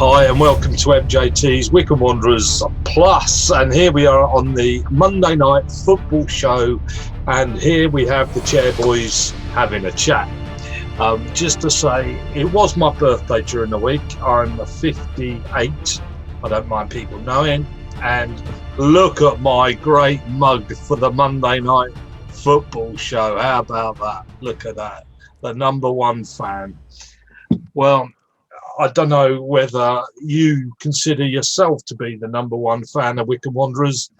Hi and welcome to MJT's Wycombe Wanderers Plus, and here we are on the Monday night football show, and here we have the Chairboys having a chat. Just to say, it was my birthday during the week. I'm 58, I don't mind people knowing, and look at my great mug for the Monday night football show. How about that? Look at that, the number one fan. Well, I don't know whether you consider yourself to be the number one fan of Wycombe Wanderers,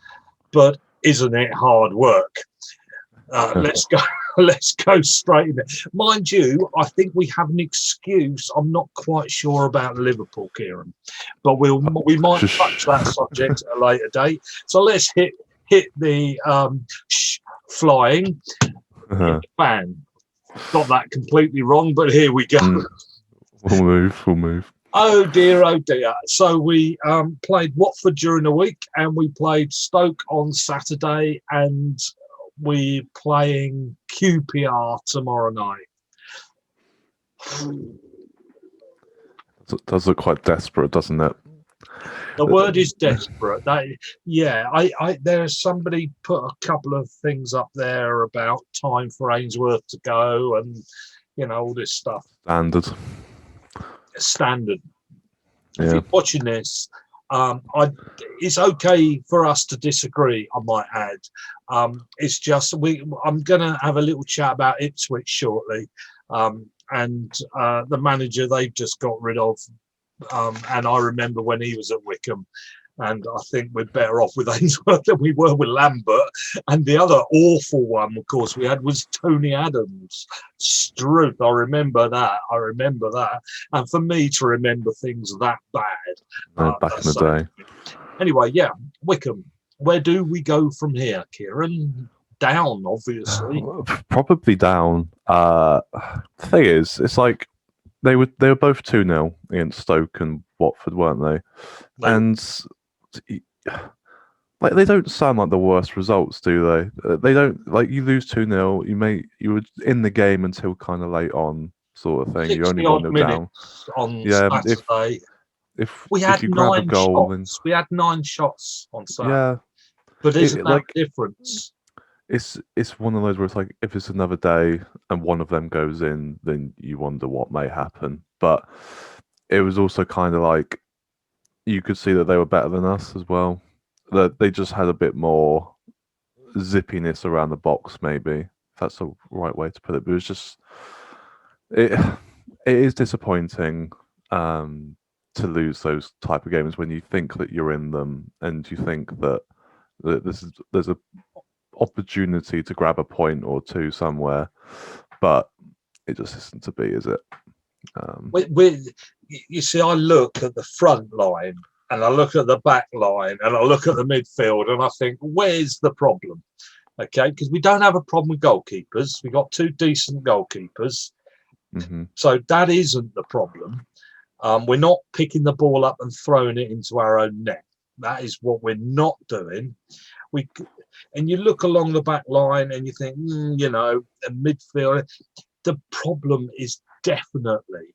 but isn't it hard work? Let's go straight in there. Mind you, I think we have an excuse. I'm not quite sure about Liverpool, Kieran, but we might touch that subject at a later date. So let's hit the flying fan. Got that completely wrong, but here we go. We'll move. Oh dear. So we played Watford during the week, and we played Stoke on Saturday, and we playing QPR tomorrow night. It does look quite desperate, doesn't it? The word is desperate. There's somebody put a couple of things up there about time for Ainsworth to go, and all this stuff. Standard. Yeah. If you're watching this, it's okay for us to disagree, I might add. It's just I'm going to have a little chat about Ipswich shortly, and the manager they've just got rid of, and I remember when he was at Wycombe, and I think we're better off with Ainsworth than we were with Lambert. And the other awful one, of course, we had was Tony Adams. Struth, I remember that. And for me to remember things that bad. Back in the day. Anyway, yeah, Wycombe. Where do we go from here, Kieran? Down, obviously. Probably down. The thing is, it's like they were both 2-0 against Stoke and Watford, weren't they? And like they don't sound like the worst results, do they? They don't. Like, you lose 2-0, you were in the game until kind of late on, sort of thing. You're only 1-0 down. On Saturday. If we had if you grab 9 a goal, shots. We had 9 shots on Saturday. Yeah, but isn't that difference? It's one of those where it's like, if it's another day and one of them goes in, then you wonder what may happen. But it was also kind of like, you could see that they were better than us as well. That they just had a bit more zippiness around the box, maybe, if that's the right way to put it. But it was just, it is disappointing to lose those type of games when you think that you're in them and you think that there's a opportunity to grab a point or two somewhere, but it just isn't to be, is it? You see, I look at the front line and I look at the back line and I look at the midfield and I think, where's the problem? Okay, because we don't have a problem with goalkeepers. We've got 2 decent goalkeepers. Mm-hmm. So that isn't the problem. We're not picking the ball up and throwing it into our own net. That is what we're not doing. And you look along the back line and you think, a midfield. The problem is definitely,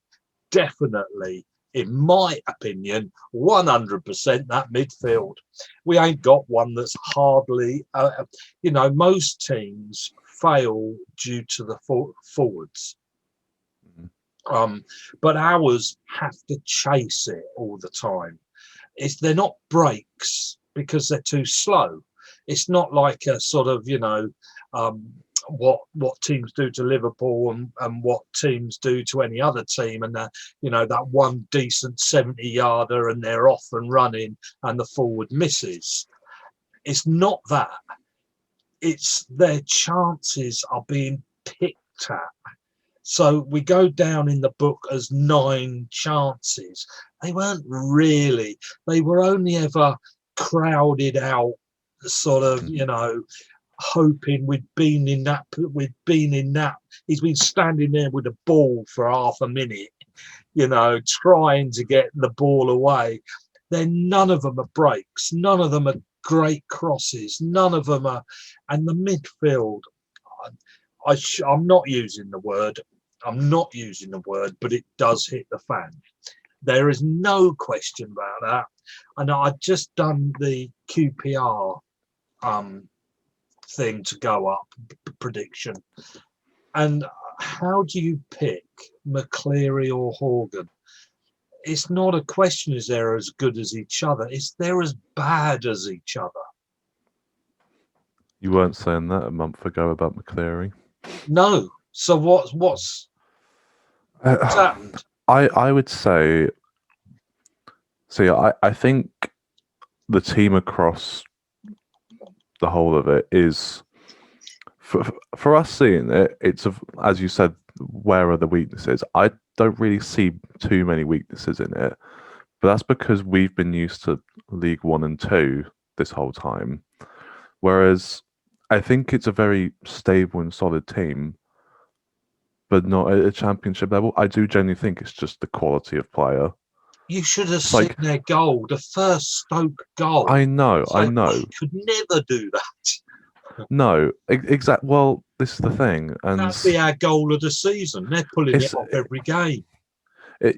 in my opinion, 100% that midfield. We ain't got one that's hardly, most teams fail due to the forwards. But ours have to chase it all the time. They're not breaks because they're too slow. It's not like a sort of, what teams do to Liverpool and what teams do to any other team, and that that one decent 70-yarder and they're off and running and the forward misses. It's not that. It's their chances are being picked at. So we go down in the book as 9 chances. They weren't really. They were only ever crowded out, sort of, hoping we'd been in that. He's been standing there with a ball for half a minute, trying to get the ball away. Then none of them are breaks. None of them are great crosses. None of them are. And the midfield, I'm not using the word, but it does hit the fan. There is no question about that. And I've just done the QPR thing to go up prediction. And how do you pick McCleary or Horgan? It's not a question is they're as good as each other. It's they're as bad as each other. You weren't saying that a month ago about McCleary. No. So what's happened? I would say. See, I think the team across the whole of it is for us seeing it. It's as you said, where are the weaknesses? I don't really see too many weaknesses in it, but that's because we've been used to League 1 and 2 this whole time. Whereas I think it's a very stable and solid team, but not at a championship level. I do genuinely think it's just the quality of player. You should have seen their goal, the first Stoke goal. I know. You could never do that. No, exactly. Well, this is the thing, and that'd be our goal of the season. They're pulling it off every game.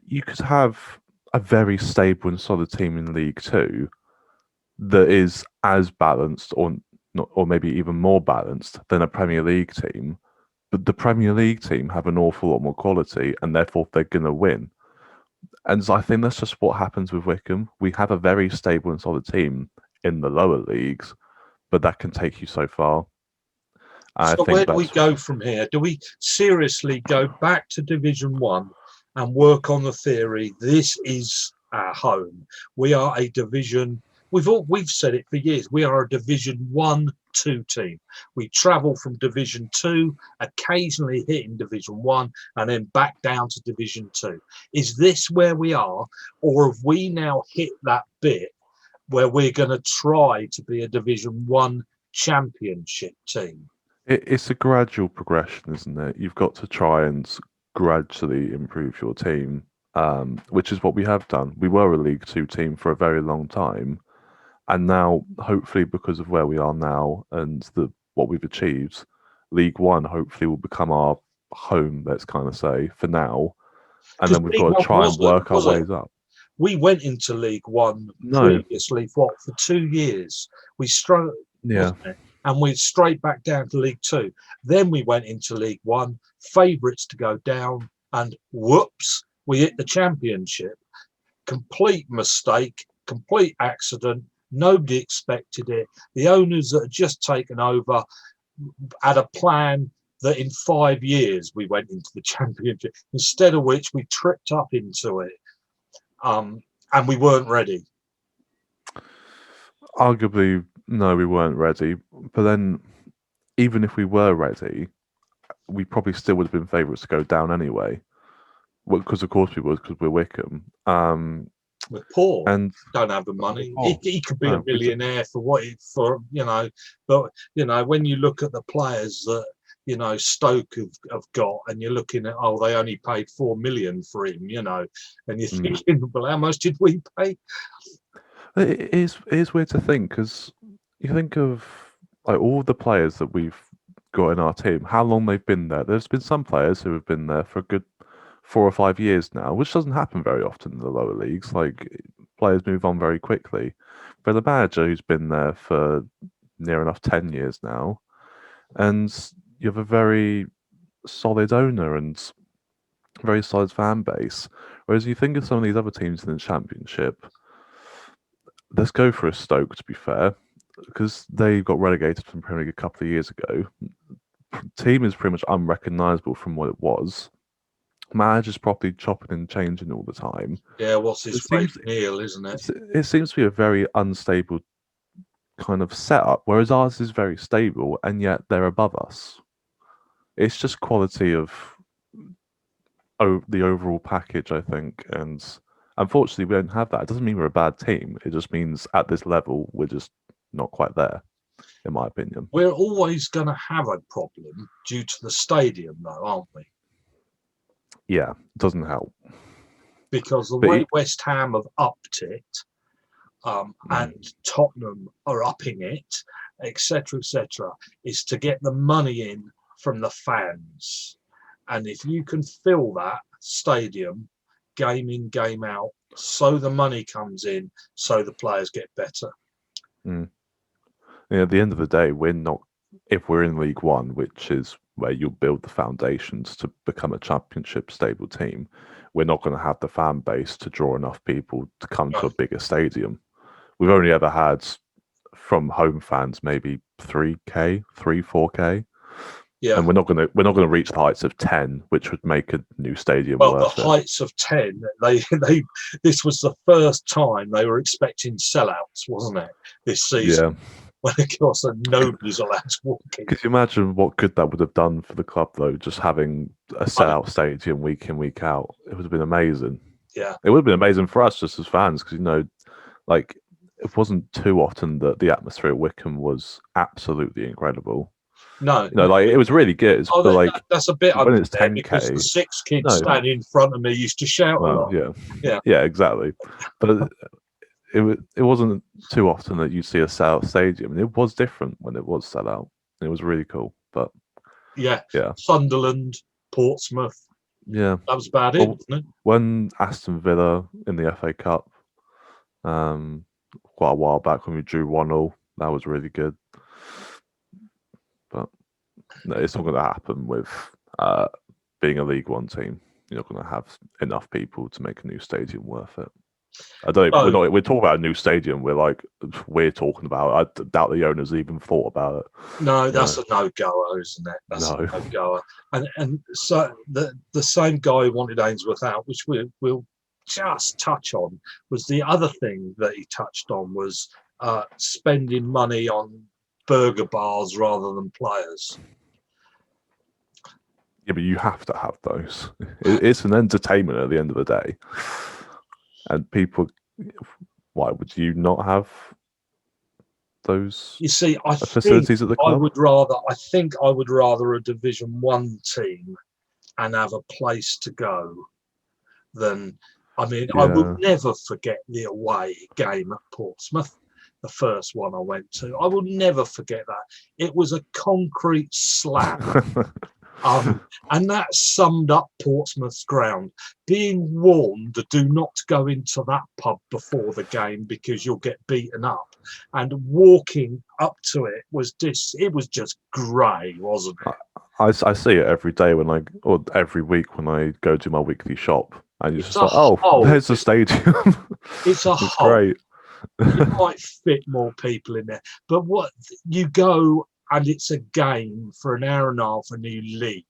You could have a very stable and solid team in League 2 that is as balanced, or not, or maybe even more balanced than a Premier League team. But the Premier League team have an awful lot more quality, and therefore they're going to win. And so I think that's just what happens with Wycombe. We have a very stable and solid team in the lower leagues, but that can take you so far. So where do we go from here? Do we seriously go back to Division 1 and work on the theory this is our home? We are a division. We've said it for years. We are a Division 1-2 team. We travel from Division 2, occasionally hitting Division 1, and then back down to Division 2. Is this where we are, or have we now hit that bit where we're going to try to be a Division 1 championship team? It's a gradual progression, isn't it? You've got to try and gradually improve your team, which is what we have done. We were a League 2 team for a very long time. And now, hopefully, because of where we are now and what we've achieved, League 1 hopefully will become our home, let's kind of say, for now. And then we've got to try and work our ways up. We went into League 1 previously, for 2 years? We struggled, and we're straight back down to League 2. Then we went into League 1, favourites to go down, and whoops, we hit the Championship. Complete mistake, complete accident. Nobody expected it. The owners that had just taken over had a plan that in 5 years we went into the Championship, instead of which we tripped up into it, and we weren't ready. Arguably, no, we weren't ready. But then, even if we were ready, we probably still would have been favourites to go down anyway. Well, because of course we would, because we're Wycombe. We're poor and don't have the money. He could be a millionaire but when you look at the players that Stoke have got, and you're looking at they only paid 4 million for him, and you're thinking, well, how much did we pay? It is weird to think, because you think of like all the players that we've got in our team, how long they've been there. There's been some players who have been there for a good 4 or 5 years now, which doesn't happen very often in the lower leagues. Like, players move on very quickly. But the manager who's been there for near enough 10 years now, and you have a very solid owner and very solid fan base. Whereas you think of some of these other teams in the Championship, let's go for a Stoke, to be fair, because they got relegated from Premier League a couple of years ago. Team is pretty much unrecognisable from what it was. Manager's properly chopping and changing all the time. Yeah, what's his face? Neil, isn't it? It seems to be a very unstable kind of setup, whereas ours is very stable, and yet they're above us. It's just quality of the overall package, I think, and unfortunately we don't have that. It doesn't mean we're a bad team. It just means at this level we're just not quite there, in my opinion. We're always going to have a problem due to the stadium, though, aren't we? Yeah, it doesn't help. Because the way West Ham have upped it, and Tottenham are upping it, etc., is to get the money in from the fans. And if you can fill that stadium, game in, game out. So the money comes in, so the players get better. At the end of the day, we're not, if we're in League One, which is where you'll build the foundations to become a championship stable team, we're not going to have the fan base to draw enough people to come to a bigger stadium. We've only ever had from home fans maybe 4K. Yeah, and we're not going to reach the heights of 10, which would make a new stadium well, worth the it. heights of 10. This was the first time they were expecting sellouts, wasn't it? This season, when of course nobody's allowed to walk in. Could you imagine what good that would have done for the club, though? Just having a sellout stadium week in, week out, it would have been amazing. Yeah, it would have been amazing for us just as fans, because like, it wasn't too often that the atmosphere at Wycombe was absolutely incredible. no, like, it was really good. Oh, but like, that's a bit when it's unfair 10K, because the 6 kids standing in front of me used to shout a lot. Yeah, exactly. But it wasn't too often that you see a sellout stadium, and it was different when it was sellout. It was really cool. But yeah, Sunderland, Portsmouth. Yeah, that was about it, wasn't it? When Aston Villa in the FA Cup, quite a while back when we drew 1-1, that was really good. But no, it's not going to happen with being a League One team. You're not going to have enough people to make a new stadium worth it. I don't. We're talking about a new stadium. We're talking about it. I doubt the owners even thought about it. No, that's a no-goer, isn't it? That's a no-goer. And so the same guy who wanted Ainsworth out, which we'll just touch on, was the other thing that he touched on was spending money on burger bars rather than players. Yeah, but you have to have those. It's an entertainment at the end of the day. And people, why would you not have those? You see, facilities at the club? I think I would rather a Division 1 team and have a place to go than. I mean, I will never forget the away game at Portsmouth, the first one I went to. I will never forget that. It was a concrete slab. And that summed up Portsmouth's ground. Being warned, do not go into that pub before the game because you'll get beaten up. And walking up to it was just grey, wasn't it? I see it every day or every week when I go to my weekly shop, and you're just like, there's the stadium. It's great. You might fit more people in there, but what you go. And it's a game for an hour and a half and you leave.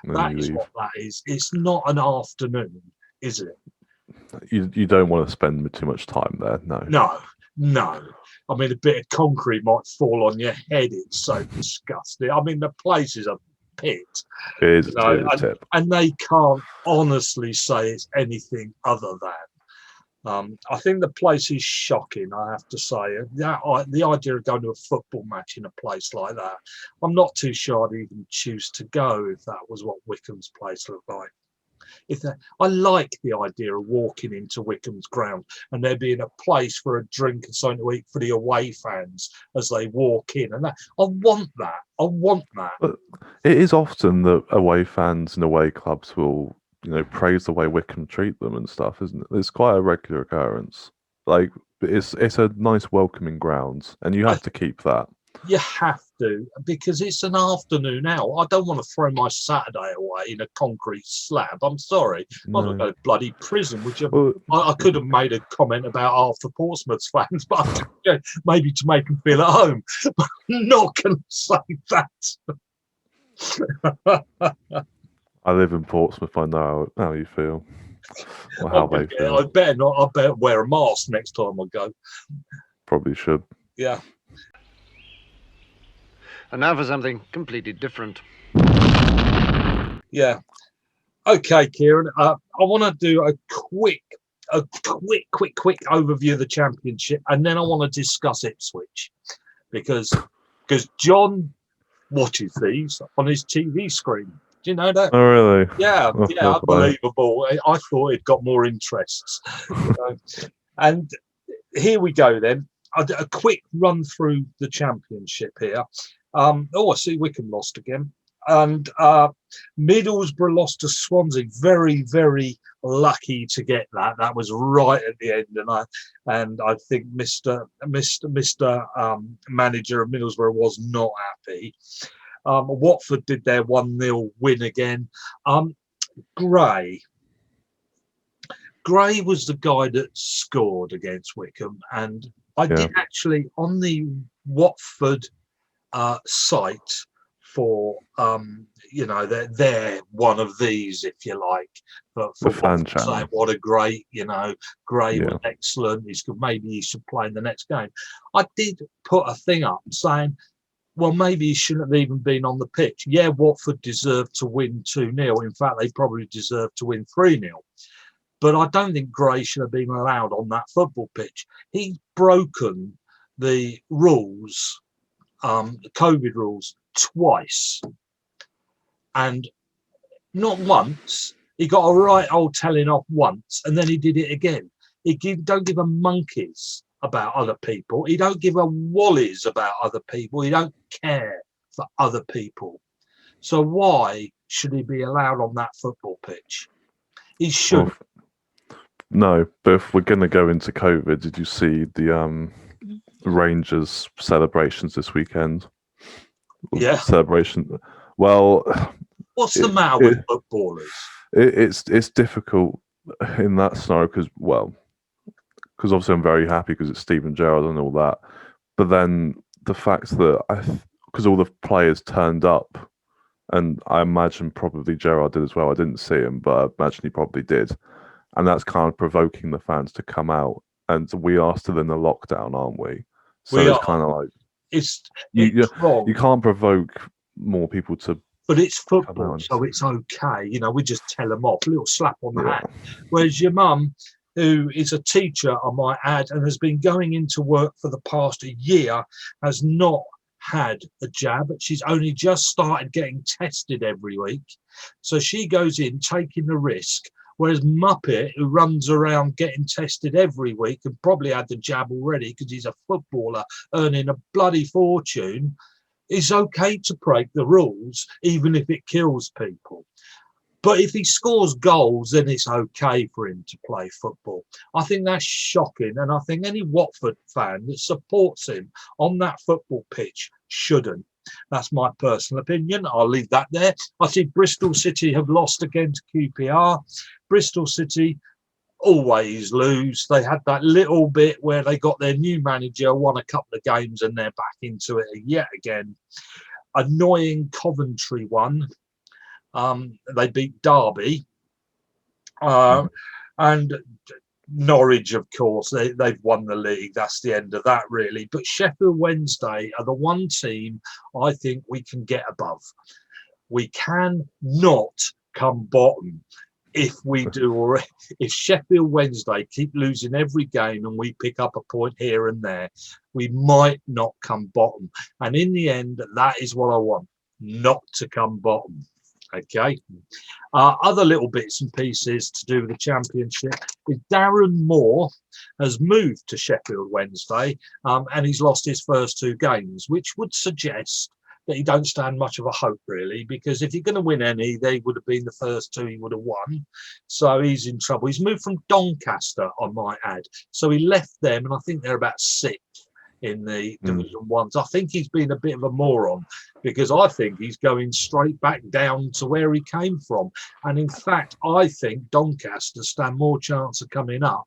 That is what that is. It's not an afternoon, is it? You don't want to spend too much time there, no. No. I mean, a bit of concrete might fall on your head. It's so disgusting. I mean, the place is a pit. It is a tip. And they can't honestly say it's anything other than. I think the place is shocking, I have to say. The idea of going to a football match in a place like that, I'm not too sure I'd even choose to go if that was what Wycombe's place looked like. I like the idea of walking into Wycombe's ground and there being a place for a drink and something to eat for the away fans as they walk in. And I want that. But it is often that away fans and away clubs will praise the way Wycombe treat them and stuff, isn't it? It's quite a regular occurrence. Like, it's a nice welcoming ground, and you have to keep that. You have to, because it's an afternoon out. I don't want to throw my Saturday away in a concrete slab. I'm sorry. I'm not going to bloody prison, I could have made a comment about half the Portsmouth fans, but maybe to make them feel at home. But I'm not going to say that. I live in Portsmouth. I know how you feel. Or how they feel. I better not. I better wear a mask next time I go. Probably should. Yeah. And now for something completely different. Yeah. Okay, Kieran. I want to do a quick overview of the Championship, and then I want to discuss Ipswich because John watches these on his TV screen. Do you know that? Oh, really? Yeah, unbelievable. I thought it got more interests. And here we go then. A quick run through the Championship here. I see Wycombe lost again. And Middlesbrough lost to Swansea. Very, very lucky to get that. That was right at the end, and I think Mr. Manager of Middlesbrough was not happy. Watford did their 1-0 win again. Gray was the guy that scored against Wycombe, and I did actually on the Watford site for they're one of these, if you like, for The fan Watford channel. saying what a great, Gray Yeah. was excellent. Maybe he should play in the next game. I did put a thing up saying, well, maybe he shouldn't have even been on the pitch. Yeah, Watford deserved to win 2-0. In fact, they probably deserved to win 3-0. But I don't think Gray should have been allowed on that football pitch. He's broken the rules, the COVID rules, twice. And not once. He got a right old telling off once, and then he did it again. Don't give a monkeys about other people. He don't give a wallies about other people. He don't care for other people. So why should he be allowed on that football pitch? He shouldn't. No, but if we're going to go into COVID, did you see the Rangers celebrations this weekend? Yeah. Celebration. Well, what's the matter with footballers? It's difficult in that scenario because obviously I'm very happy because it's Steven Gerrard and all that, but then the fact that because all the players turned up, and I imagine probably Gerrard did as well. I didn't see him, but I imagine he probably did, and that's kind of provoking the fans to come out. And we are still in the lockdown, aren't we? So it's kind of like it's wrong. You can't provoke more people to. But it's football, so it's okay. We just tell them off, a little slap on the hand. Whereas your mum, who is a teacher, I might add, and has been going into work for the past year, has not had a jab. She's only just started getting tested every week. So she goes in taking the risk. Whereas Muppet, who runs around getting tested every week and probably had the jab already because he's a footballer earning a bloody fortune, it's okay to break the rules, even if it kills people. But if he scores goals, then it's okay for him to play football. I think that's shocking. And I think any Watford fan that supports him on that football pitch shouldn't. That's my personal opinion. I'll leave that there. I see Bristol City have lost again to QPR. Bristol City always lose. They had that little bit where they got their new manager, won a couple of games, and they're back into it yet again. Annoying Coventry one. They beat Derby. And Norwich, of course, they've won the league. That's the end of that, really. But Sheffield Wednesday are the one team I think we can get above. We can not come bottom. If we do, or if Sheffield Wednesday keep losing every game and we pick up a point here and there, we might not come bottom. And in the end, that is what I want, not to come bottom. Okay. Other little bits and pieces to do with the Championship is Darren Moore has moved to Sheffield Wednesday and he's lost his first 2 games, which would suggest that he don't stand much of a hope, really, because if you're going to win any, they would have been the first 2 he would have won. So he's in trouble. He's moved from Doncaster, I might add. So he left them, and I think they're about 6th in the Division 1s. I think he's been a bit of a moron because I think he's going straight back down to where he came from. And in fact, I think Doncaster stand more chance of coming up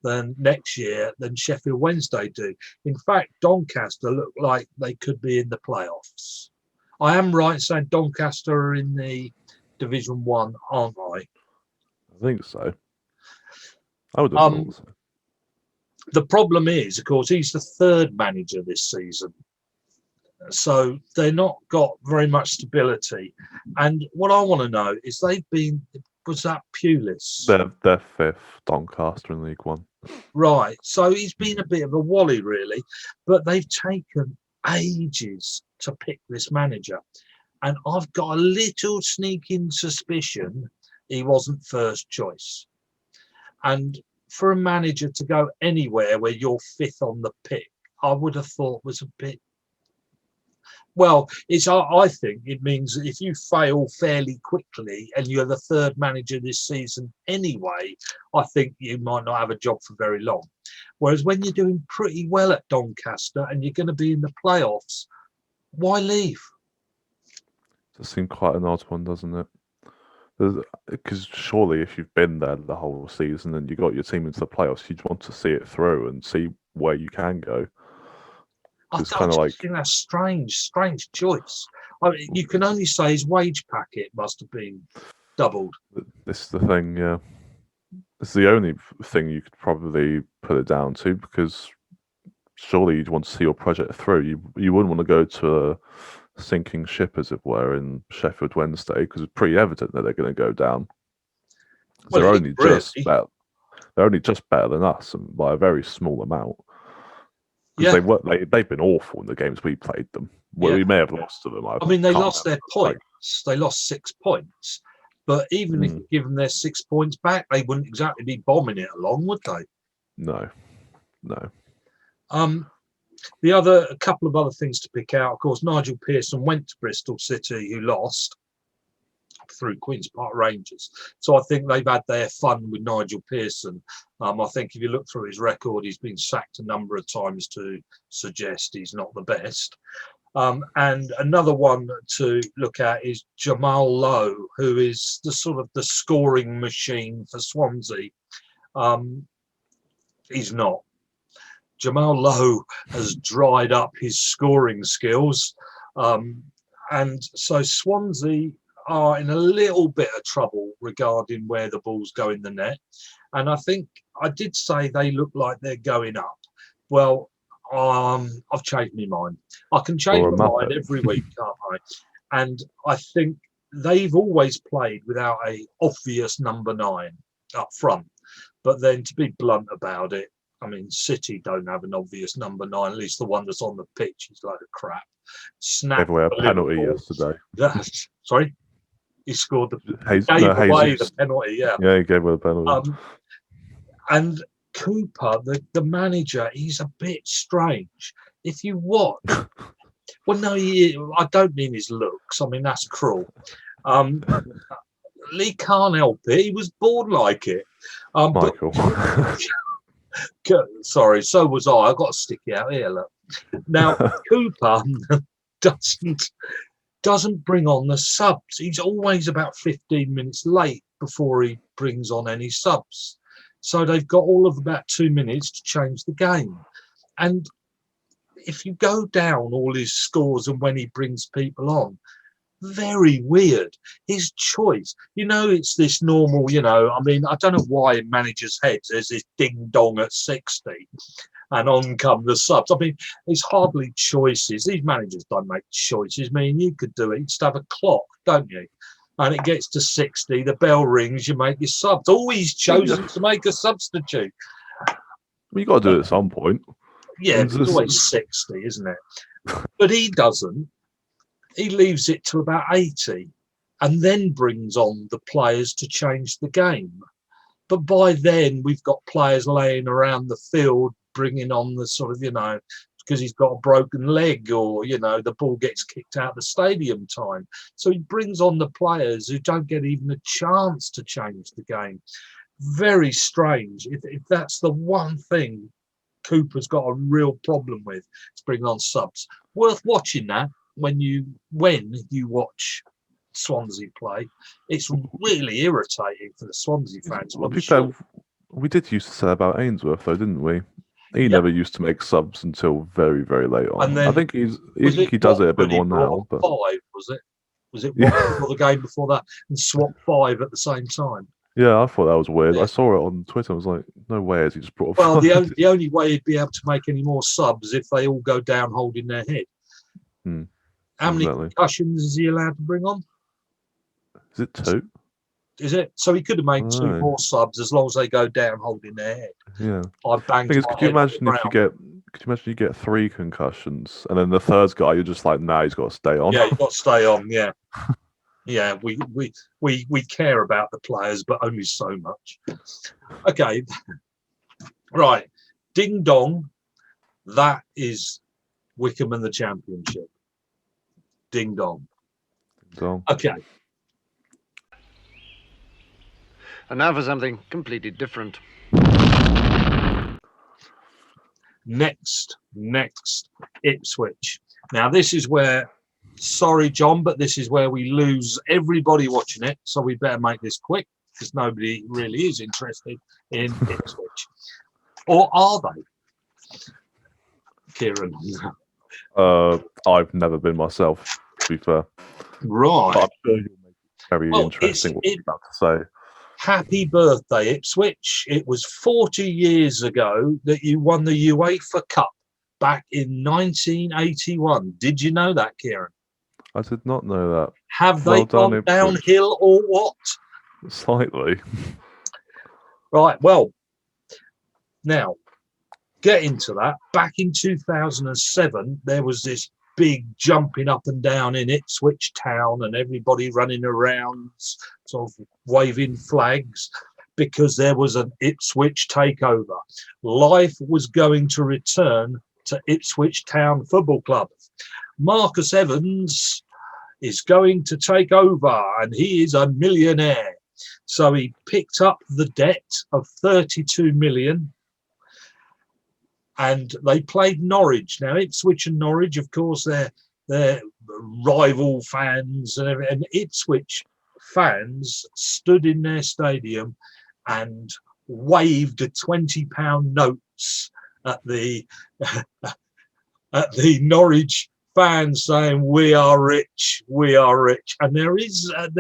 than next year than Sheffield Wednesday do. In fact, Doncaster look like they could be in the playoffs. I am right saying Doncaster are in the Division 1, aren't I? I think so. I would have thought so. The problem is, of course, he's the 3rd manager this season. So they're not got very much stability. And what I want to know is was that Pulis? They're 5th, Doncaster in League One. Right. So he's been a bit of a wally, really. But they've taken ages to pick this manager. And I've got a little sneaking suspicion he wasn't first choice. And for a manager to go anywhere where you're 5th on the pick, I would have thought was a bit Well, I think it means that if you fail fairly quickly and you're the third manager this season anyway, I think you might not have a job for very long. Whereas when you're doing pretty well at Doncaster and you're going to be in the playoffs, why leave? It seems quite an odd one, doesn't it? Because surely if you've been there the whole season and you got your team into the playoffs, you'd want to see it through and see where you can go. It's kind of like a strange choice. I mean, you can only say his wage packet must have been doubled. This is the thing, yeah. It's the only thing you could probably put it down to, because surely you'd want to see your project through. You wouldn't want to go to a sinking ship, as it were, in Sheffield Wednesday, because it's pretty evident that they're going to go down. Well, they're only just better than us, and by a very small amount. Because they've been awful in the games we played them. Well, we may have lost to them. I mean, they lost their points. They lost 6 points. But even if you give them their 6 points back, they wouldn't exactly be bombing it along, would they? No. A couple of other things to pick out. Of course, Nigel Pearson went to Bristol City, who lost through Queen's Park Rangers. So I think they've had their fun with Nigel Pearson. I think if you look through his record, he's been sacked a number of times to suggest he's not the best. And another one to look at is Jamal Lowe, who is the scoring machine for Swansea. He's not. Jamal Lowe has dried up his scoring skills. And so Swansea are in a little bit of trouble regarding where the balls go in the net. And I think I did say they look like they're going up. Well, I've changed my mind. I can change my mind every week, can't I? And I think they've always played without a obvious number 9 up front. But then, to be blunt about it, I mean, City don't have an obvious number 9. At least the one that's on the pitch is like a crap. Gave away a penalty yesterday. Sorry? He scored the penalty, yeah. Yeah, he gave away the penalty. And Cooper, the manager, he's a bit strange. If you watch, well, no, I don't mean his looks. I mean, that's cruel. Lee can't help it. He was born like it. Michael. Sorry, so was I. I've got to stick it out here, look. Now, Cooper doesn't bring on the subs. He's always about 15 minutes late before he brings on any subs. So they've got all of about 2 minutes to change the game. And if you go down all his scores and when he brings people on, very weird. His choice, it's this normal, I mean, I don't know why in managers' heads there's this ding dong at 60 and on come the subs. I mean, it's hardly choices. These managers don't make choices. I mean, you could do it. You just have a clock, don't you? And it gets to 60, the bell rings, you make your subs. Always chosen to make a substitute. Well, you got to do it at some point. Yeah, it's always 60, isn't it? But he doesn't. He leaves it to about 80 and then brings on the players to change the game. But by then, we've got players laying around the field, bringing on the because he's got a broken leg or, the ball gets kicked out the stadium time. So he brings on the players who don't get even a chance to change the game. Very strange. If that's the one thing Cooper's got a real problem with, it's bringing on subs. Worth watching that. When you watch Swansea play, it's really irritating for the Swansea fans. We did used to say about Ainsworth, though, didn't we? He never used to make subs until very, very late on. And then, I think he does it a bit more now. But 5 was it? Was it one before the game before that and swap 5 at the same time? Yeah, I thought that was weird. Yeah. I saw it on Twitter. I was like, no way has he just brought. Well, the only way he'd be able to make any more subs if they all go down holding their head. How many concussions is he allowed to bring on? Is it 2? Is it? So he could have made 2 more subs as long as they go down holding their head. Yeah. Could you imagine you get 3 concussions and then the third guy you're just like, he's got to stay on. Yeah, he's got to stay on. Yeah. Yeah, we care about the players, but only so much. Okay. Right. Ding dong. That is Wycombe and the Championship. Ding dong. So, Okay. And now for something completely different. Next, Ipswich. Now, this is where, sorry, John, but this is where we lose everybody watching it. So we better make this quick because nobody really is interested in Ipswich. Or are they? Kieran. I've never been myself, to be fair. Right. But I'm sure you'll make it very Well, interesting what you're about to say. Happy birthday, Ipswich. It was 40 years ago that you won the UEFA Cup back in 1981. Did you know that, Kieran? I did not know that. Have Well they done, gone Ipswich. downhill or what? Slightly. Right, well, now, get into that. Back in 2007, there was this big jumping up and down in Ipswich Town and everybody running around, sort of waving flags, because there was an Ipswich takeover. Life was going to return to Ipswich Town Football Club. Marcus Evans is going to take over and he is a millionaire. So he picked up the debt of 32 million. And they played Norwich. Now, Ipswich and Norwich, of course, they're rival fans, and Ipswich fans stood in their stadium and waved £20 notes at the at the Norwich fans, saying, "We are rich, we are rich." And there is a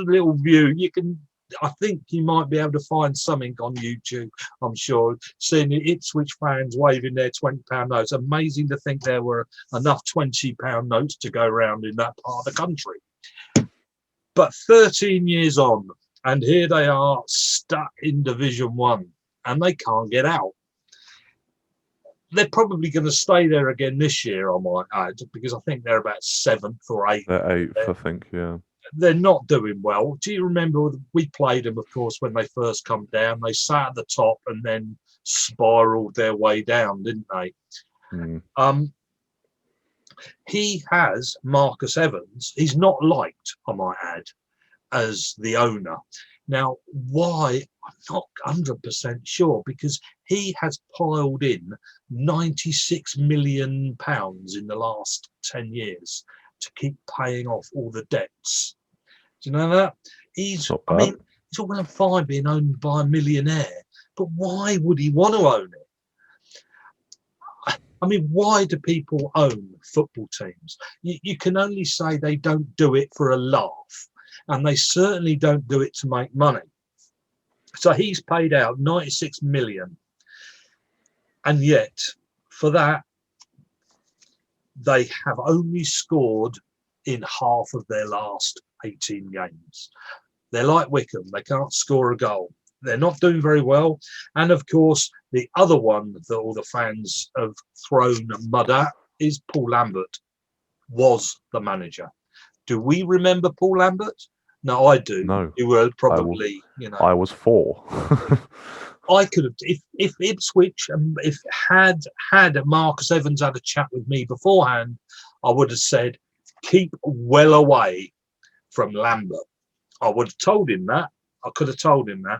little view you can. I think you might be able to find something on YouTube, I'm sure, seeing the Ipswich fans waving their £20 notes. Amazing to think there were enough £20 notes to go around in that part of the country. But 13 years on, and here they are stuck in Division 1, and they can't get out. They're probably going to stay there again this year, I might add, because I think they're about 7th or 8th. They're 8th, I think, yeah. They're not doing well. Do you remember we played them, of course, when they first come down? They sat at the top and then spiraled their way down, didn't they? Mm. He has, Marcus Evans, he's not liked, I might add, as the owner. Now, why? I'm not 100% sure, because he has piled in £96 million in the last 10 years to keep paying off all the debts. Do you know that? He's all well and fine being owned by a millionaire, but why would he want to own it? I mean, why do people own football teams? You can only say they don't do it for a laugh, and they certainly don't do it to make money. So he's paid out 96 million, and yet for that they have only scored in half of their last 18 games. They're like Wycombe, they can't score a goal. They're not doing very well. And of course, the other one that all the fans have thrown mud at is Paul Lambert, was the manager. Do we remember Paul Lambert? No, I do. No. You were probably, I was 4. I could have, if Ipswich, if had Marcus Evans had a chat with me beforehand, I would have said, keep well away from Lambert. I would have told him that. I could have told him that.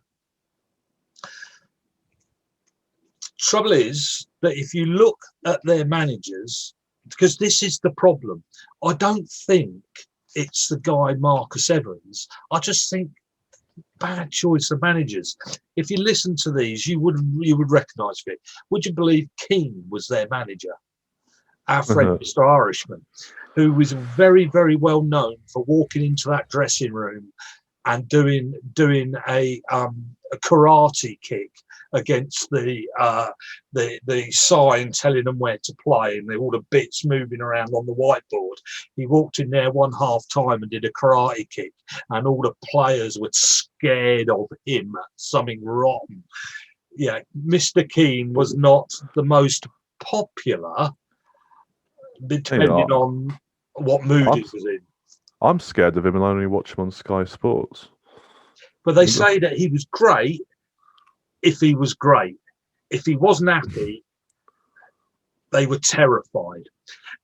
Trouble is that if you look at their managers, because this is the problem, I don't think it's the guy Marcus Evans. I just think bad choice of managers. If you listen to these, you would recognise it. Would you believe Keane was their manager? Our friend, Mr. Irishman, who was very, very well known for walking into that dressing room and doing a karate kick against the sign telling them where to play, and all the bits moving around on the whiteboard. He walked in there one half time and did a karate kick, and all the players were scared of him. Something rotten. Yeah, Mr. Keane was not the most popular, depending on what mood he was in. I'm scared of him and I only watch him on Sky Sports. But they say that he was great if he was great. If he wasn't happy, they were terrified.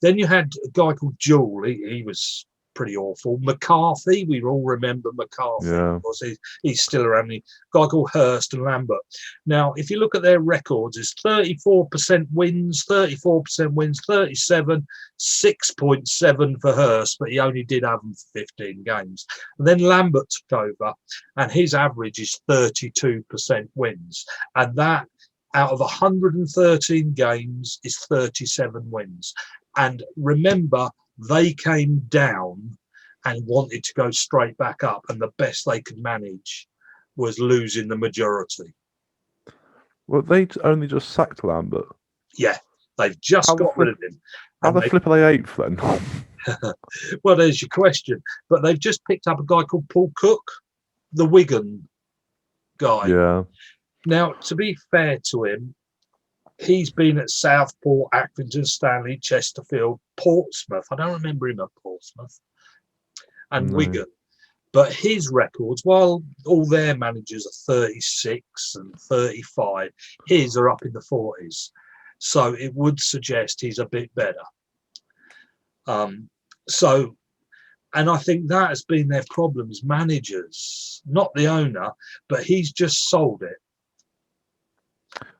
Then you had a guy called Jewell. He was pretty awful. McCarthy, we all remember McCarthy. Yeah. Of course, he's still around. A guy called Hurst and Lambert. Now, if you look at their records, it's 34% wins, 34% wins, 37, 6.7 for Hurst, but he only did have them for 15 games. And then Lambert took over, and his average is 32% wins. And that, out of 113 games, is 37 wins. And remember, they came down and wanted to go straight back up, and the best they could manage was losing the majority. Well, they only just sacked Lambert. Yeah, they've just got rid of him. How the flip are they 8th then? Well, there's your question. But they've just picked up a guy called Paul Cook, the Wigan guy. Yeah. Now, to be fair to him, he's been at Southport, Accrington, Stanley, Chesterfield, Portsmouth. I don't remember him at Portsmouth. And Wigan. But his records, while all their managers are 36 and 35, his are up in the 40s. So it would suggest he's a bit better. And I think that has been their problems, managers, not the owner, but he's just sold it.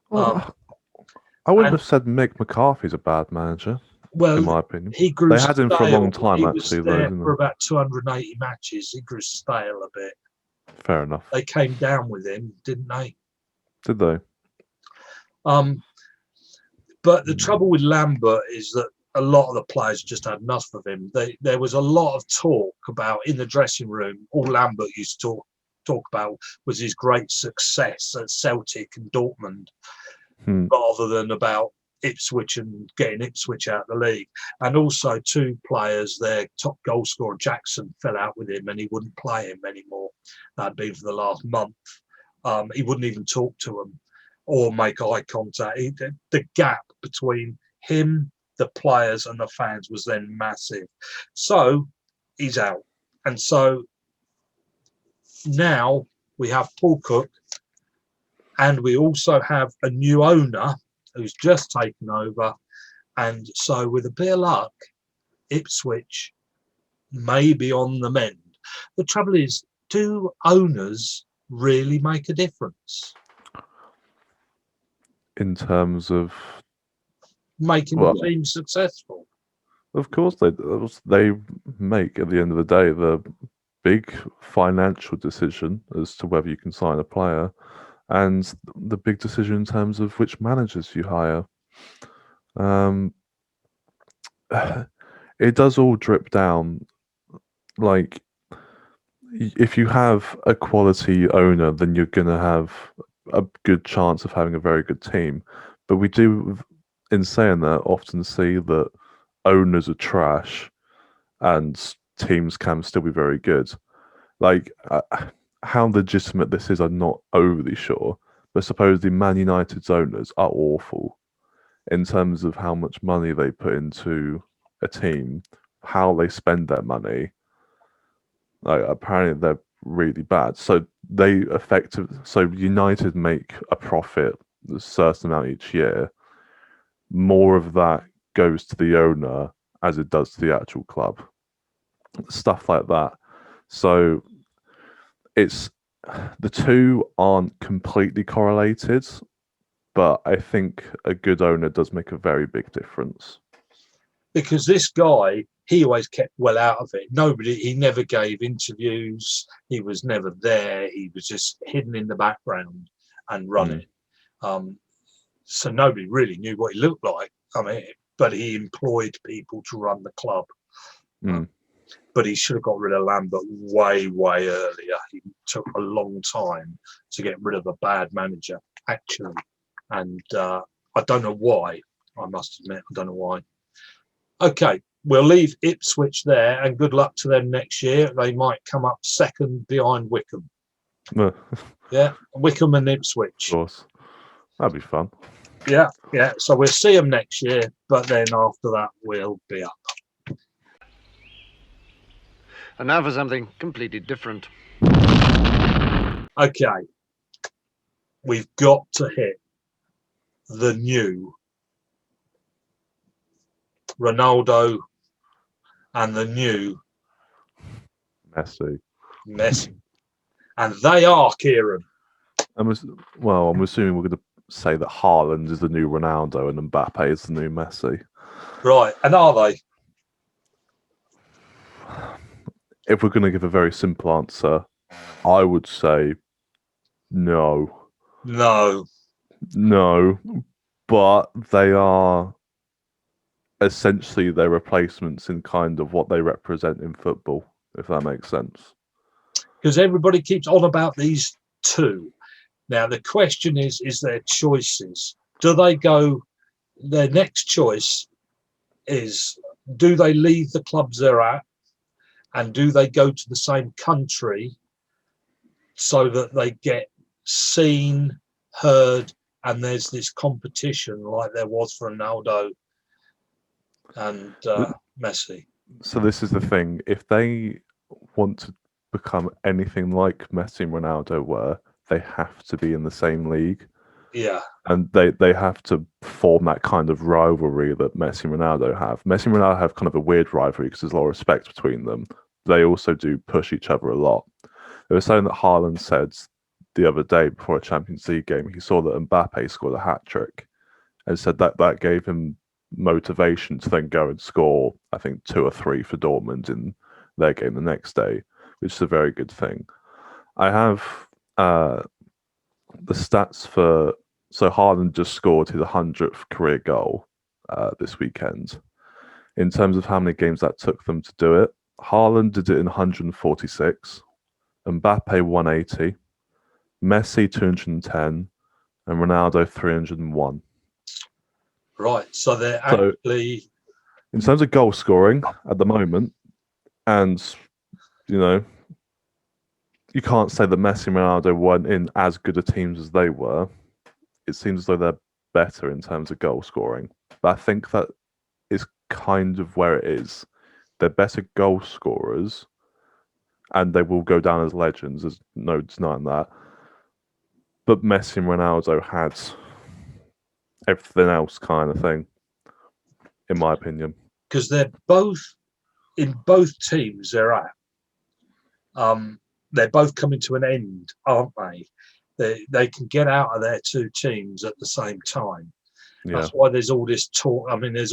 Well, I wouldn't have said Mick McCarthy's a bad manager, in my opinion. He grew They had him for a long time, he actually. Was there for about 280 matches. He grew stale a bit. Fair enough. They came down with him, didn't they? Did they? But the trouble with Lambert is that a lot of the players just had enough of him. There was a lot of talk about in the dressing room. All Lambert used to talk about was his great success at Celtic and Dortmund, rather than about Ipswich and getting Ipswich out of the league. And also 2 players, their top goal scorer Jackson fell out with him and he wouldn't play him anymore. That'd been for the last month. He wouldn't even talk to them or make eye contact. The gap between him, the players and the fans was then massive. So he's out. And so now we have Paul Cook, and we also have a new owner who's just taken over. And so with a bit of luck, Ipswich may be on the mend. The trouble is, do owners really make a difference? In terms of making the team successful? Of course they make, at the end of the day, the big financial decision as to whether you can sign a player and the big decision in terms of which managers you hire. It does all drip down. Like, if you have a quality owner, then you're going to have a good chance of having a very good team. But we do, in saying that, often see that owners are trash and teams can still be very good. Like, how legitimate this is, I'm not overly sure. But supposedly Man United's owners are awful in terms of how much money they put into a team, how they spend their money. Like, apparently they're really bad. So United make a profit, a certain amount each year. More of that goes to the owner as it does to the actual club. Stuff like that. So it's, the two aren't completely correlated, but I think a good owner does make a very big difference. Because this guy, he always kept well out of it. He never gave interviews. He was never there. He was just hidden in the background and running. So nobody really knew what he looked like. I mean, but he employed people to run the club. But he should have got rid of Lambert way, way earlier. He took a long time to get rid of a bad manager, actually. And I don't know why. I must admit, I don't know why. Okay, we'll leave Ipswich there, and good luck to them next year. They might come up second behind Wycombe. Yeah, Wycombe and Ipswich. Of course. That'd be fun. Yeah. So we'll see them next year, but then after that, we'll be up. And now for something completely different. Okay. We've got to hit the new Ronaldo, and the new Messi. Messi. And they are, Kieran. I'm assuming we're going to say that Haaland is the new Ronaldo and Mbappe is the new Messi. Right. And are they? If we're going to give a very simple answer, I would say no. No. No. But they are essentially their replacements in kind of what they represent in football, if that makes sense. Because everybody keeps on about these two. Now, the question is their choices. Do they go, their next choice is, do they leave the clubs they're at and do they go to the same country so that they get seen, heard, and there's this competition like there was for Ronaldo and Messi? So this is the thing. If they want to become anything like Messi and Ronaldo were, they have to be in the same league. Yeah. And they have to form that kind of rivalry that Messi and Ronaldo have. Messi and Ronaldo have kind of a weird rivalry because there's a lot of respect between them. They also do push each other a lot. There was something that Haaland said the other day before a Champions League game. He saw that Mbappe scored a hat-trick and said that gave him motivation to then go and score, I think, 2 or 3 for Dortmund in their game the next day, which is a very good thing. I have the stats for... So Haaland just scored his 100th career goal this weekend. In terms of how many games that took them to do it, Haaland did it in 146, Mbappe 180, Messi 210, and Ronaldo 301. Right, so they're actually... In terms of goal scoring at the moment, and, you know, you can't say that Messi and Ronaldo weren't in as good a teams as they were. It seems as though they're better in terms of goal scoring. But I think that is kind of where it is. They're better goal scorers, and they will go down as legends, there's no denying that. But Messi and Ronaldo had everything else kind of thing, in my opinion. Because they're both, in both teams they're at, they're both coming to an end, aren't they? They can get out of their two teams at the same time. Yeah. That's why there's all this talk. I mean, there's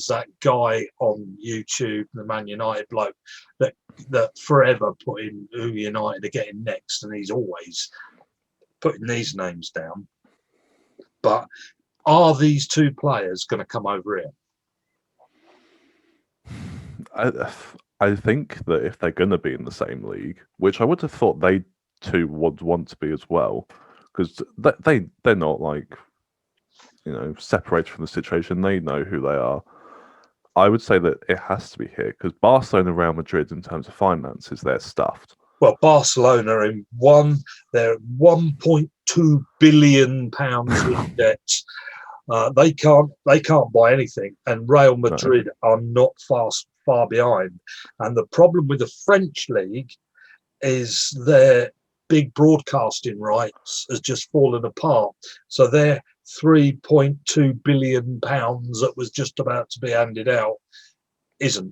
that guy on YouTube, the Man United bloke, that forever put in who United are getting next, and he's always putting these names down. But are these two players going to come over here? I think that if they're going to be in the same league, which I would have thought they two would want to be as well, because they're not like, you know, separated from the situation. They know who they are. I would say that it has to be here because Barcelona and Real Madrid, in terms of finances, they're stuffed. Well, Barcelona they're £1.2 billion in debt. They can't buy anything, and Real Madrid are not far behind. And the problem with the French league is their big broadcasting rights has just fallen apart. So their £3.2 billion that was just about to be handed out isn't.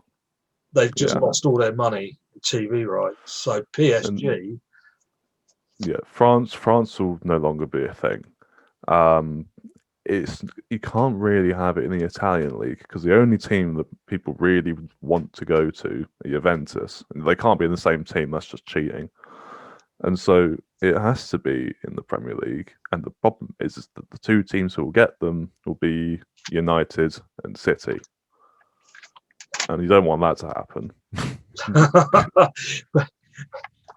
They've just lost all their money in TV rights. So PSG, France will no longer be a thing. You can't really have it in the Italian league because the only team that people really want to go to are Juventus. And they can't be in the same team. That's just cheating. And so it has to be in the Premier League. And the problem is that the two teams who will get them will be United and City. And you don't want that to happen.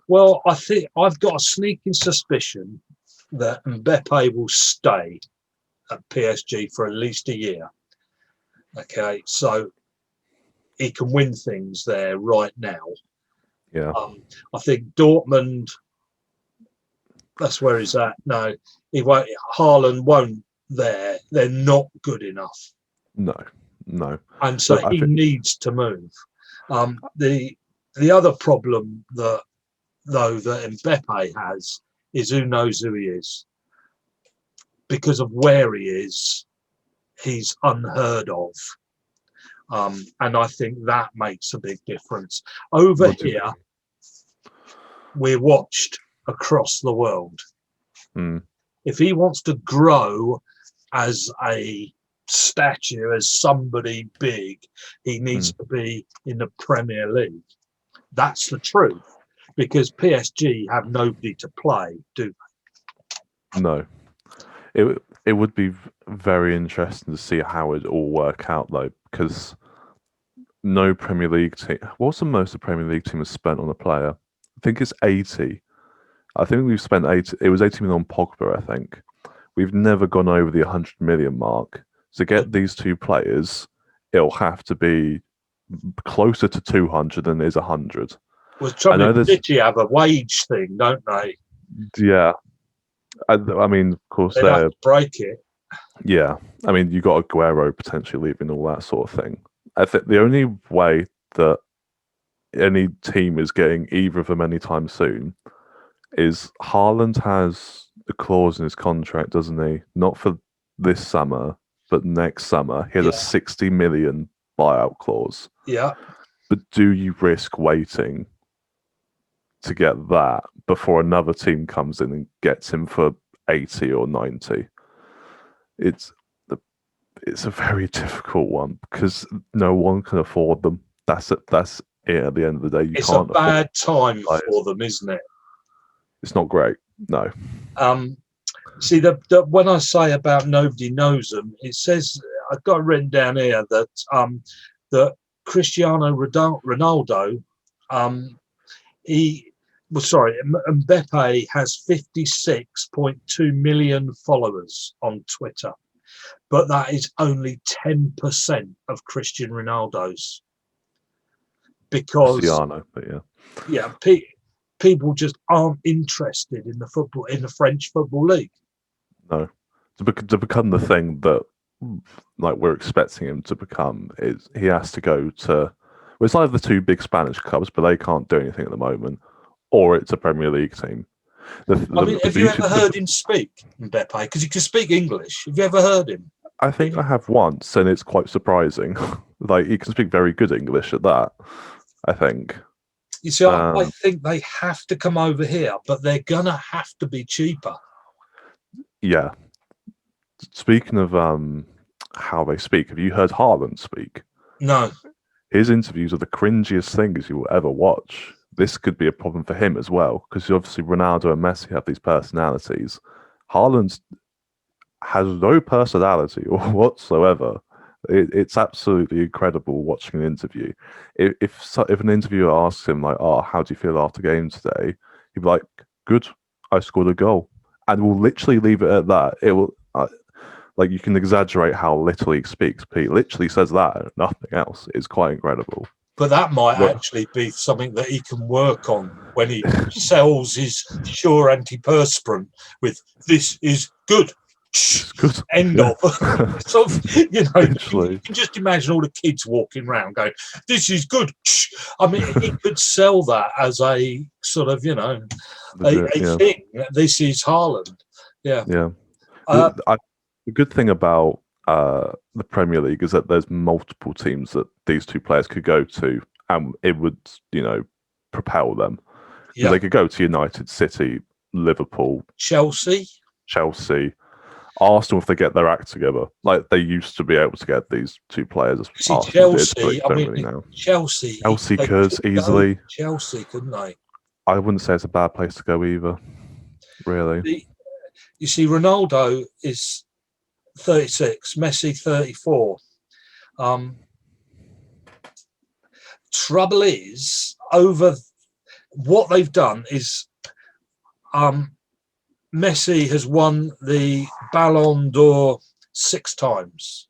Well, I think I've got a sneaking suspicion that Mbappe will stay at PSG for at least a year. Okay, so he can win things there right now. Yeah. I think Dortmund, that's where he's at. No, he won't. Haaland won't there. They're not good enough. No. And so he needs to move. The other problem that Mbappe has is who knows who he is. Because of where he is, he's unheard of. And I think that makes a big difference. Over here, we're watched across the world. If he wants to grow as a statue, as somebody big, he needs to be in the Premier League. That's the truth, because PSG have nobody to play, do they? No. It would be very interesting to see how it all work out, though, because no Premier League team. What's the most the Premier League team has spent on a player? I think it's 80. I think we've spent 80. It was 80 million on Pogba, I think. We've never gone over the 100 million mark. To get these two players, it'll have to be closer to 200 than it is 100. Well, City have a wage thing, don't they? Yeah. I mean, of course, they have to break it. Yeah. I mean, you got Aguero potentially leaving, all that sort of thing. I think the only way that any team is getting either of them anytime soon is Haaland has a clause in his contract, doesn't he? Not for this summer, but next summer. He has a 60 million buyout clause. Yeah. But do you risk waiting to get that before another team comes in and gets him for 80 or 90? It's a very difficult one because no one can afford them. That's it. That's it. At the end of the day, it's a bad time for them, isn't it? It's not great. No. See, when I say about nobody knows them, it says I've got written down here that that Cristiano Ronaldo, Mbappe has 56.2 million followers on Twitter, but that is only 10% of Cristiano Ronaldo's. Because Cristiano, but people just aren't interested in the French football league. No, to become the thing that we're expecting him to become, is he has to go to. Well, it's either the two big Spanish clubs, but they can't do anything at the moment, or it's a Premier League team. Have you ever heard him speak, Mbappe? Because he can speak English. Have you ever heard him? I think I have once, and it's quite surprising. He can speak very good English at that, I think. You see, I think they have to come over here, but they're going to have to be cheaper. Yeah. Speaking of how they speak, have you heard Haaland speak? No. His interviews are the cringiest things you will ever watch. This could be a problem for him as well, because obviously Ronaldo and Messi have these personalities. Haaland has no personality whatsoever. It's absolutely incredible watching an interview. If an interviewer asks him how do you feel after game today? He'd be like, good, I scored a goal, and we'll literally leave it at that. It will you can exaggerate how little he speaks, but he literally says that and nothing else. It's quite incredible. But that might actually be something that he can work on when he sells his Sure antiperspirant with "This is good." Good. End of. So, you Literally. can just imagine all the kids walking around going, "This is good." I mean, he could sell that as a sort of, a thing. This is Haaland. Yeah. Yeah. The good thing about the Premier League is that there's multiple teams that these two players could go to, and it would, propel them. Yeah. They could go to United, City, Liverpool, Chelsea, Arsenal if they get their act together. Like they used to be able to get these two players. Chelsea could easily. Chelsea, couldn't they? I wouldn't say it's a bad place to go either. Really. You see, Ronaldo is 36, Messi 34. Trouble is, over what they've done is Messi has won the Ballon d'Or 6 times.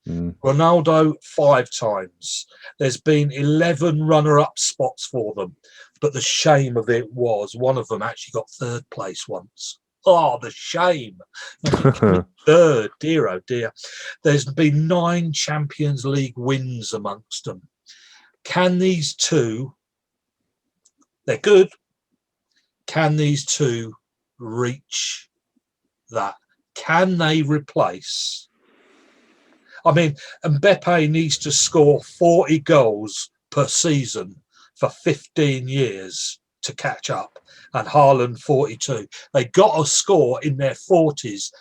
Ronaldo 5 times. There's been 11 runner-up spots for them, but the shame of it was one of them actually got 3rd place once. Oh, the shame. 3rd, dear, oh dear. There's been 9 Champions League wins amongst them. Can these two, they're good, can these two reach that? Can they replace? I mean, Mbappe needs to score 40 goals per season for 15 years to catch up, and Haaland 42. They got to score in their 40s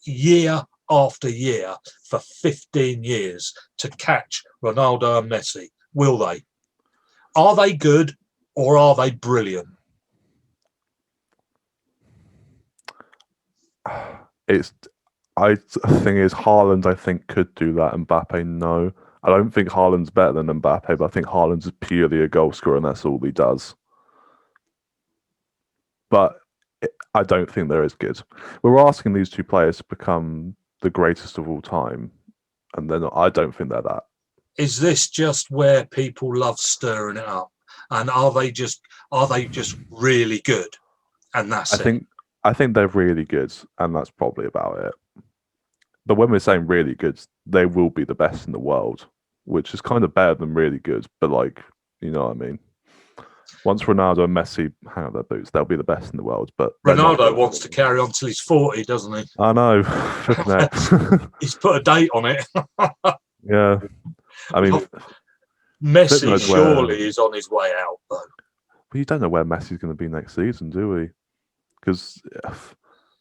year after year for 15 years to catch Ronaldo and Messi. Will they? Are they good or are they brilliant? Thing is, Haaland, I think, could do that. Mbappe, no. I don't think Haaland's better than Mbappe, but I think Haaland's purely a goal scorer, and that's all he does. But I don't think they're as good. We're asking these two players to become the greatest of all time, and then I don't think they're that. Is this just where people love stirring it up? And are they just really good? And that's I think they're really good, and that's probably about it. But when we're saying really good, they will be the best in the world, which is kind of better than really good. But like, you know what I mean? Once Ronaldo and Messi hang up their boots, they'll be the best in the world. But Ronaldo wants to carry on till he's 40, doesn't he? I know. He's put a date on it. Yeah. I mean, Messi surely is on his way out, though. But you don't know where Messi's going to be next season, do we? Because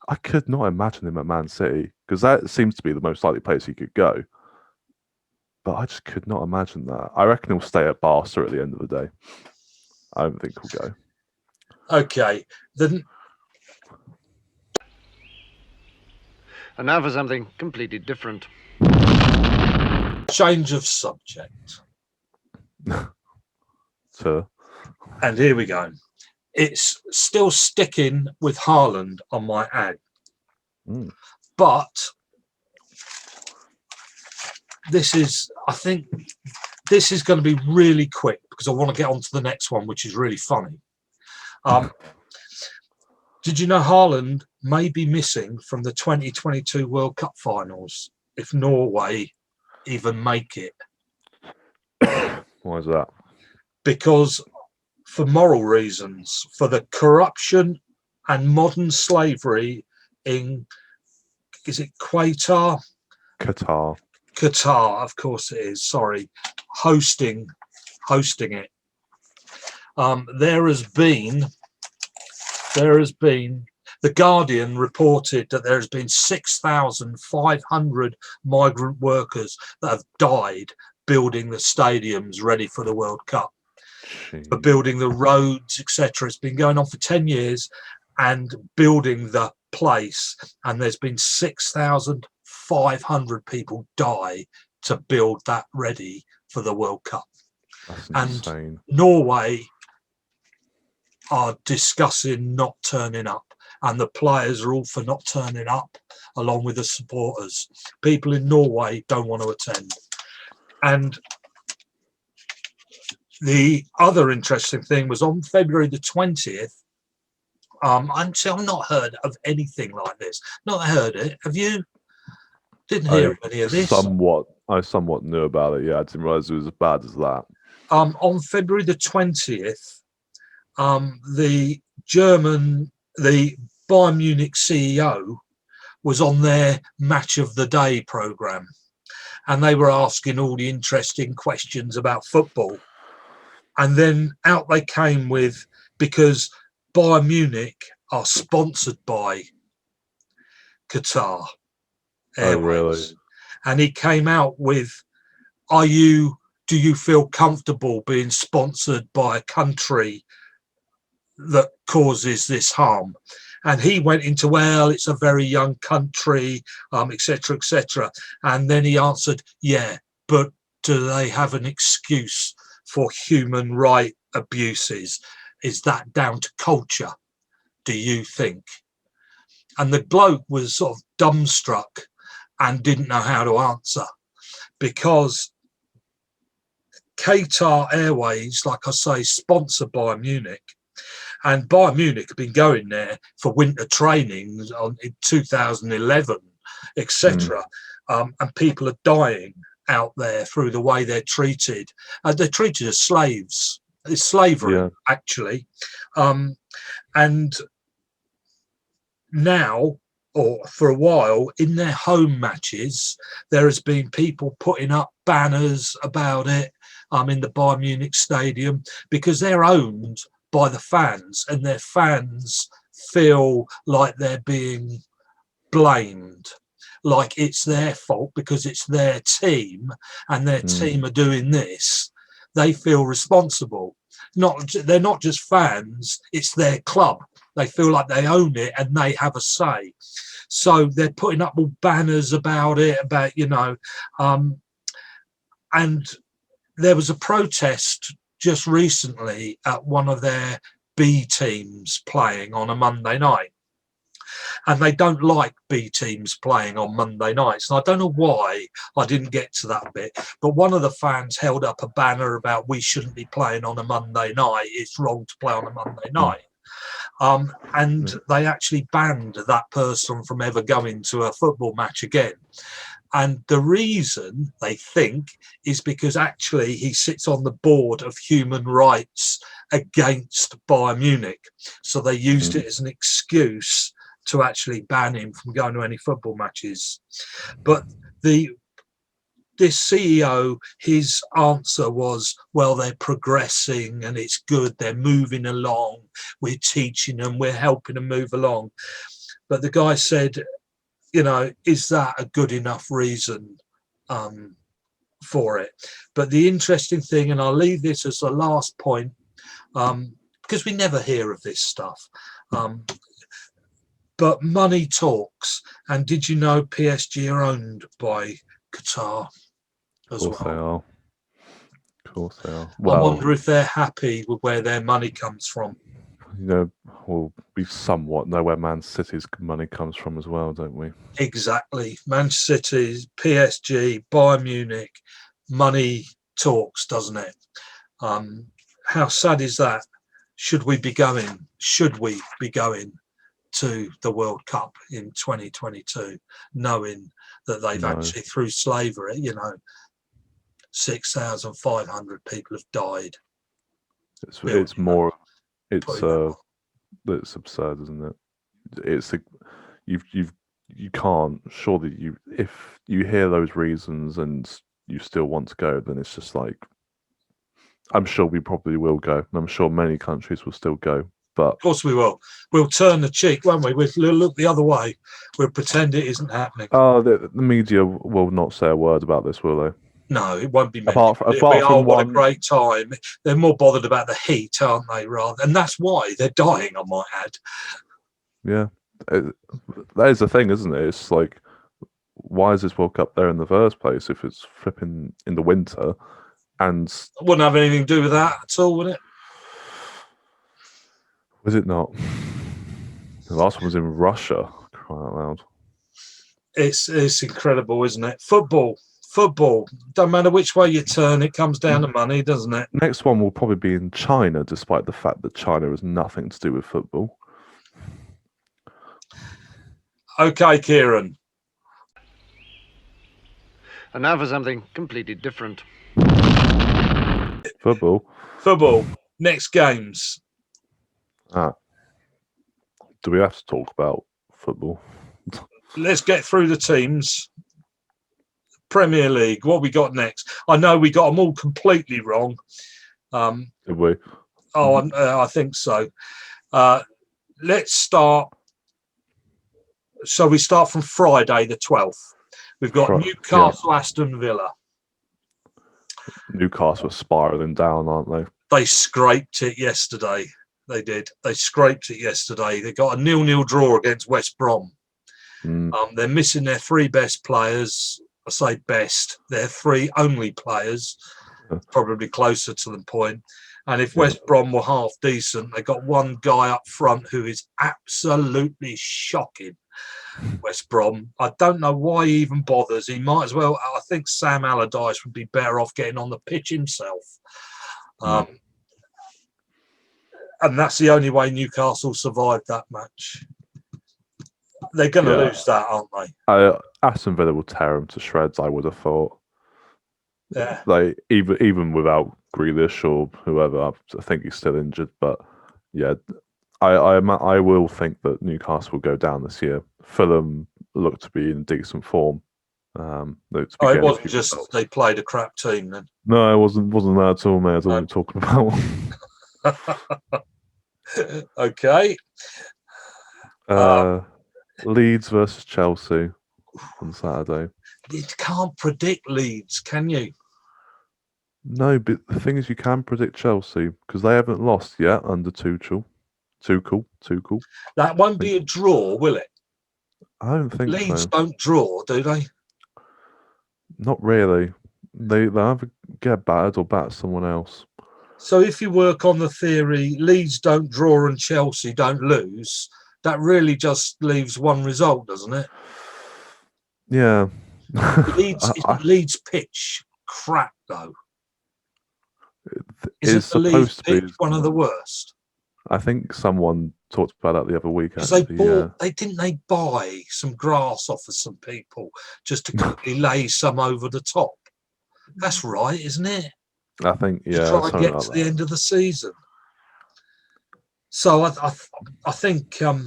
I could not imagine him at Man City, because that seems to be the most likely place he could go. But I just could not imagine that. I reckon he'll stay at Barca at the end of the day. I don't think he'll go. Okay. Then. And now for something completely different. Change of subject. And here we go. It's still sticking with Haaland on my ad. But I think this is going to be really quick because I want to get on to the next one, which is really funny. Did you know Haaland may be missing from the 2022 World Cup finals if Norway even make it? Why is that? Because for moral reasons, for the corruption and modern slavery in, is it Qatar? Qatar, of course it is. Sorry, hosting it. There has been. The Guardian reported that there has been 6,500 migrant workers that have died building the stadiums ready for the World Cup, for building the roads, etc. It's been going on for 10 years and building the place, and there's been 6,500 people die to build that ready for the World Cup. That's insane. And Norway are discussing not turning up, and the players are all for not turning up along with the supporters. People in Norway don't want to attend. And the other interesting thing was on February the 20th, I've not heard of anything like this. Not heard it. Have you? Didn't hear of any of this. I somewhat knew about it. Yeah, I didn't realize it was as bad as that. On February the 20th, the Bayern Munich CEO was on their Match of the Day programme, and they were asking all the interesting questions about football. And then out they came with, because Bayern Munich are sponsored by Qatar Airways. Oh, really? And he came out with, do you feel comfortable being sponsored by a country that causes this harm? And he went into, well, it's a very young country, etc., etc. And then he answered, yeah, but do they have an excuse for human right abuses? Is that down to culture, do you think? And the bloke was sort of dumbstruck and didn't know how to answer, because Qatar Airways, like I say, sponsored Bayern Munich, and Bayern Munich have been going there for winter training in 2011, etc. And people are dying out there through the way they're treated. They're treated as slaves. It's slavery, actually. And now or for a while, in their home matches, there has been people putting up banners about it in the Bayern Munich stadium, because they're owned by the fans, and their fans feel like they're being blamed, like it's their fault because it's their team and their team are doing this. They feel responsible. They're not just fans, it's their club. They feel like they own it and they have a say. So they're putting up all banners about it, and there was a protest just recently at one of their B teams playing on a Monday night. And they don't like B teams playing on Monday nights. And I don't know why I didn't get to that bit, but one of the fans held up a banner about we shouldn't be playing on a Monday night. It's wrong to play on a Monday night. And they actually banned that person from ever going to a football match again. And the reason, they think, is because actually he sits on the board of human rights against Bayern Munich. So they used it as an excuse to actually ban him from going to any football matches. But this CEO, his answer was, well, they're progressing and it's good, they're moving along, we're teaching them, we're helping them move along. But the guy said, is that a good enough reason for it? But the interesting thing, and I'll leave this as the last point, because we never hear of this stuff, but money talks. And did you know PSG are owned by Qatar as well? Of course they are. Well, I wonder if they're happy with where their money comes from. We somewhat know where Man City's money comes from as well, don't we? Exactly. Manchester City, PSG, Bayern Munich, money talks, doesn't it? How sad is that? Should we be going to the World Cup in 2022, knowing that they've actually, through slavery, 6,500 people have died? It's absurd, isn't it? You can't, surely, if you hear those reasons and you still want to go, then it's just like, I'm sure we probably will go, and I'm sure many countries will still go. But of course we will. We'll turn the cheek, won't we? We'll look the other way. We'll pretend it isn't happening. Oh, the media will not say a word about this, will they? No, it won't be mentioned. Apart from what a great time. They're more bothered about the heat, aren't they? And that's why they're dying, I might add. Yeah, that is the thing, isn't it? It's like, why is this World Cup there in the first place if it's flipping in the winter? And it wouldn't have anything to do with that at all, would it? Was it not? The last one was in Russia. Crying out loud. It's incredible, isn't it? Football. Don't matter which way you turn, it comes down to money, doesn't it? Next one will probably be in China, despite the fact that China has nothing to do with football. Okay, Kieran. And now for something completely different. Football. Next games. Do we have to talk about football? Let's get through the teams. Premier League, what we got next? I know we got them all completely wrong. Did we? Oh, I think so. Let's start. So we start from Friday the 12th. We've got Newcastle, Aston Villa. Newcastle are spiralling down, aren't they? They scraped it yesterday. They did. They scraped it yesterday. They got a 0-0 draw against West Brom. They're missing their three best players. I say best. They're three only players, probably closer to the point. And if West Brom were half decent, they got one guy up front who is absolutely shocking. West Brom. I don't know why he even bothers. He might as well. I think Sam Allardyce would be better off getting on the pitch himself. And that's the only way Newcastle survived that match. They're going to lose that, aren't they? Aston Villa will tear them to shreds, I would have thought. Yeah. Like, even without Grealish or whoever, I think he's still injured. But yeah, I will think that Newcastle will go down this year. Fulham look to be in decent form. It wasn't just results. They played a crap team then. No, it wasn't that at all, mate. That's what I'm talking about. Okay. Leeds versus Chelsea on Saturday. You can't predict Leeds, can you? No, but the thing is, you can predict Chelsea because they haven't lost yet under Tuchel. Tuchel. That won't be a draw, will it? I don't think Leeds so. don't draw, do they? Not really. They either get battered or batter someone else. So if you work on the theory, Leeds don't draw and Chelsea don't lose, that really just leaves one result, doesn't it? Yeah. Leeds pitch crap though. Is the Leeds pitch one of the worst? I think someone talked about that the other week. Because they buy some grass off of some people just to quickly lay some over the top. That's right, isn't it? I think, yeah. To try and get to the end of the season. So I think I'm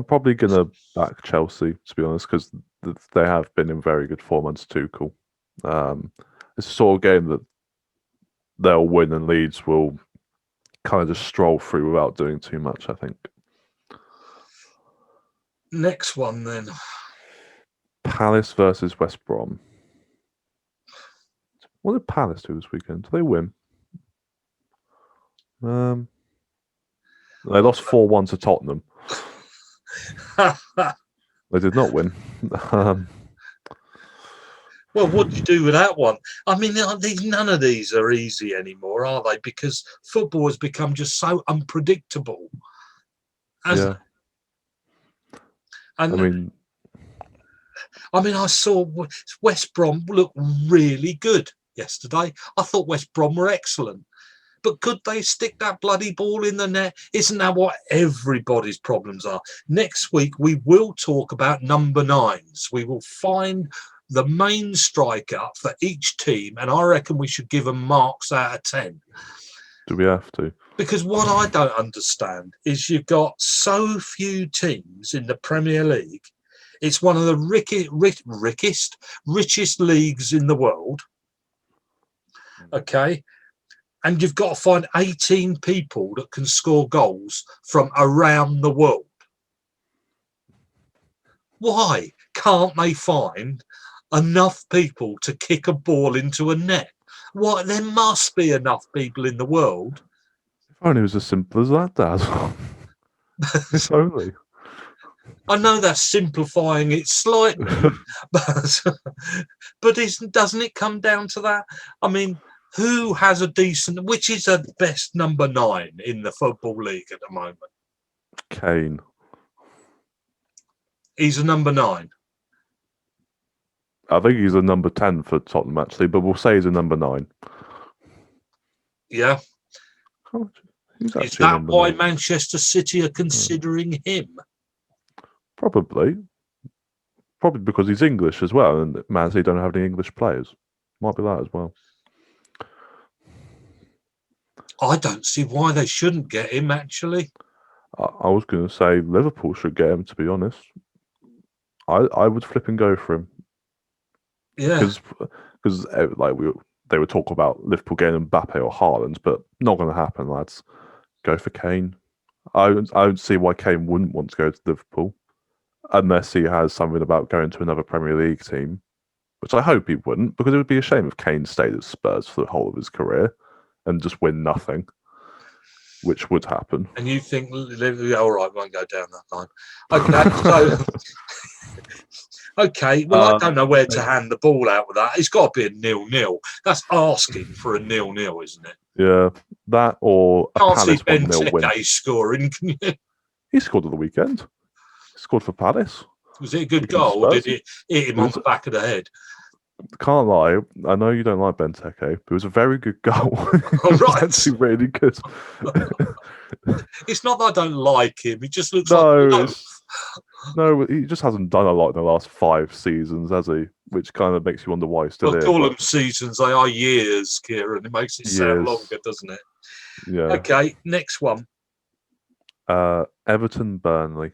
probably gonna back Chelsea, to be honest, because they have been in very good form under Tuchel. It's a sort of game that they'll win and Leeds will kind of just stroll through without doing too much, I think. Next one then. Palace versus West Brom. What did Palace do this weekend? Did they win? They lost 4-1 to Tottenham. They did not win. Well, what do you do with that one? I mean, none of these are easy anymore, are they? Because football has become just so unpredictable. Yeah. And I mean, I saw West Brom look really good yesterday. I thought West Brom were excellent. But could they stick that bloody ball in the net? Isn't that what everybody's problems are? Next week, we will talk about number 9s. We will find the main striker for each team, and I reckon we should give them marks out of 10. Do we have to? Because what I don't understand is you've got so few teams in the Premier League. It's one of the richest leagues in the world. Okay. And you've got to find 18 people that can score goals from around the world. Why can't they find enough people to kick a ball into a net? Why, there must be enough people in the world. If only it was as simple as that, Dad. If only. I know that's simplifying it slightly, but doesn't it come down to that? I mean, who has which is the best number 9 in the Football League at the moment? Kane. He's a number 9. I think he's a number 10 for Tottenham, actually, but we'll say he's a number 9. Yeah. Is that why 9? Manchester City are considering him? Probably because he's English as well, and Man City don't have any English players. Might be that as well. I don't see why they shouldn't get him, actually. I was going to say Liverpool should get him, to be honest. I would flip and go for him. Yeah. Because they were talking about Liverpool getting Mbappe or Haaland, but not going to happen, lads. Go for Kane. I don't see why Kane wouldn't want to go to Liverpool, unless he has something about going to another Premier League team, which I hope he wouldn't, because it would be a shame if Kane stayed at Spurs for the whole of his career and just win nothing, which would happen. And you think, all right, won't go down that line. Okay, so... Okay, well, I don't know where to hand the ball out with that. It's got to be a 0-0. That's asking for a 0-0, isn't it? Yeah, that or a Palace 1-0 win. Scoring, can you? He scored at the weekend. He scored for Palace. Was it a good goal, or did it hit him on the back of the head? Can't lie. I know you don't like Benteke, but it was a very good goal. Oh, right. It's actually really good. It's not that I don't like him. He just looks No, he just hasn't done a lot in the last 5 seasons, has he? Which kind of makes you wonder why he's still here. Call them seasons. They are years, Kieran. It makes it sound longer, doesn't it? Yeah. Okay, next one. Everton, Burnley.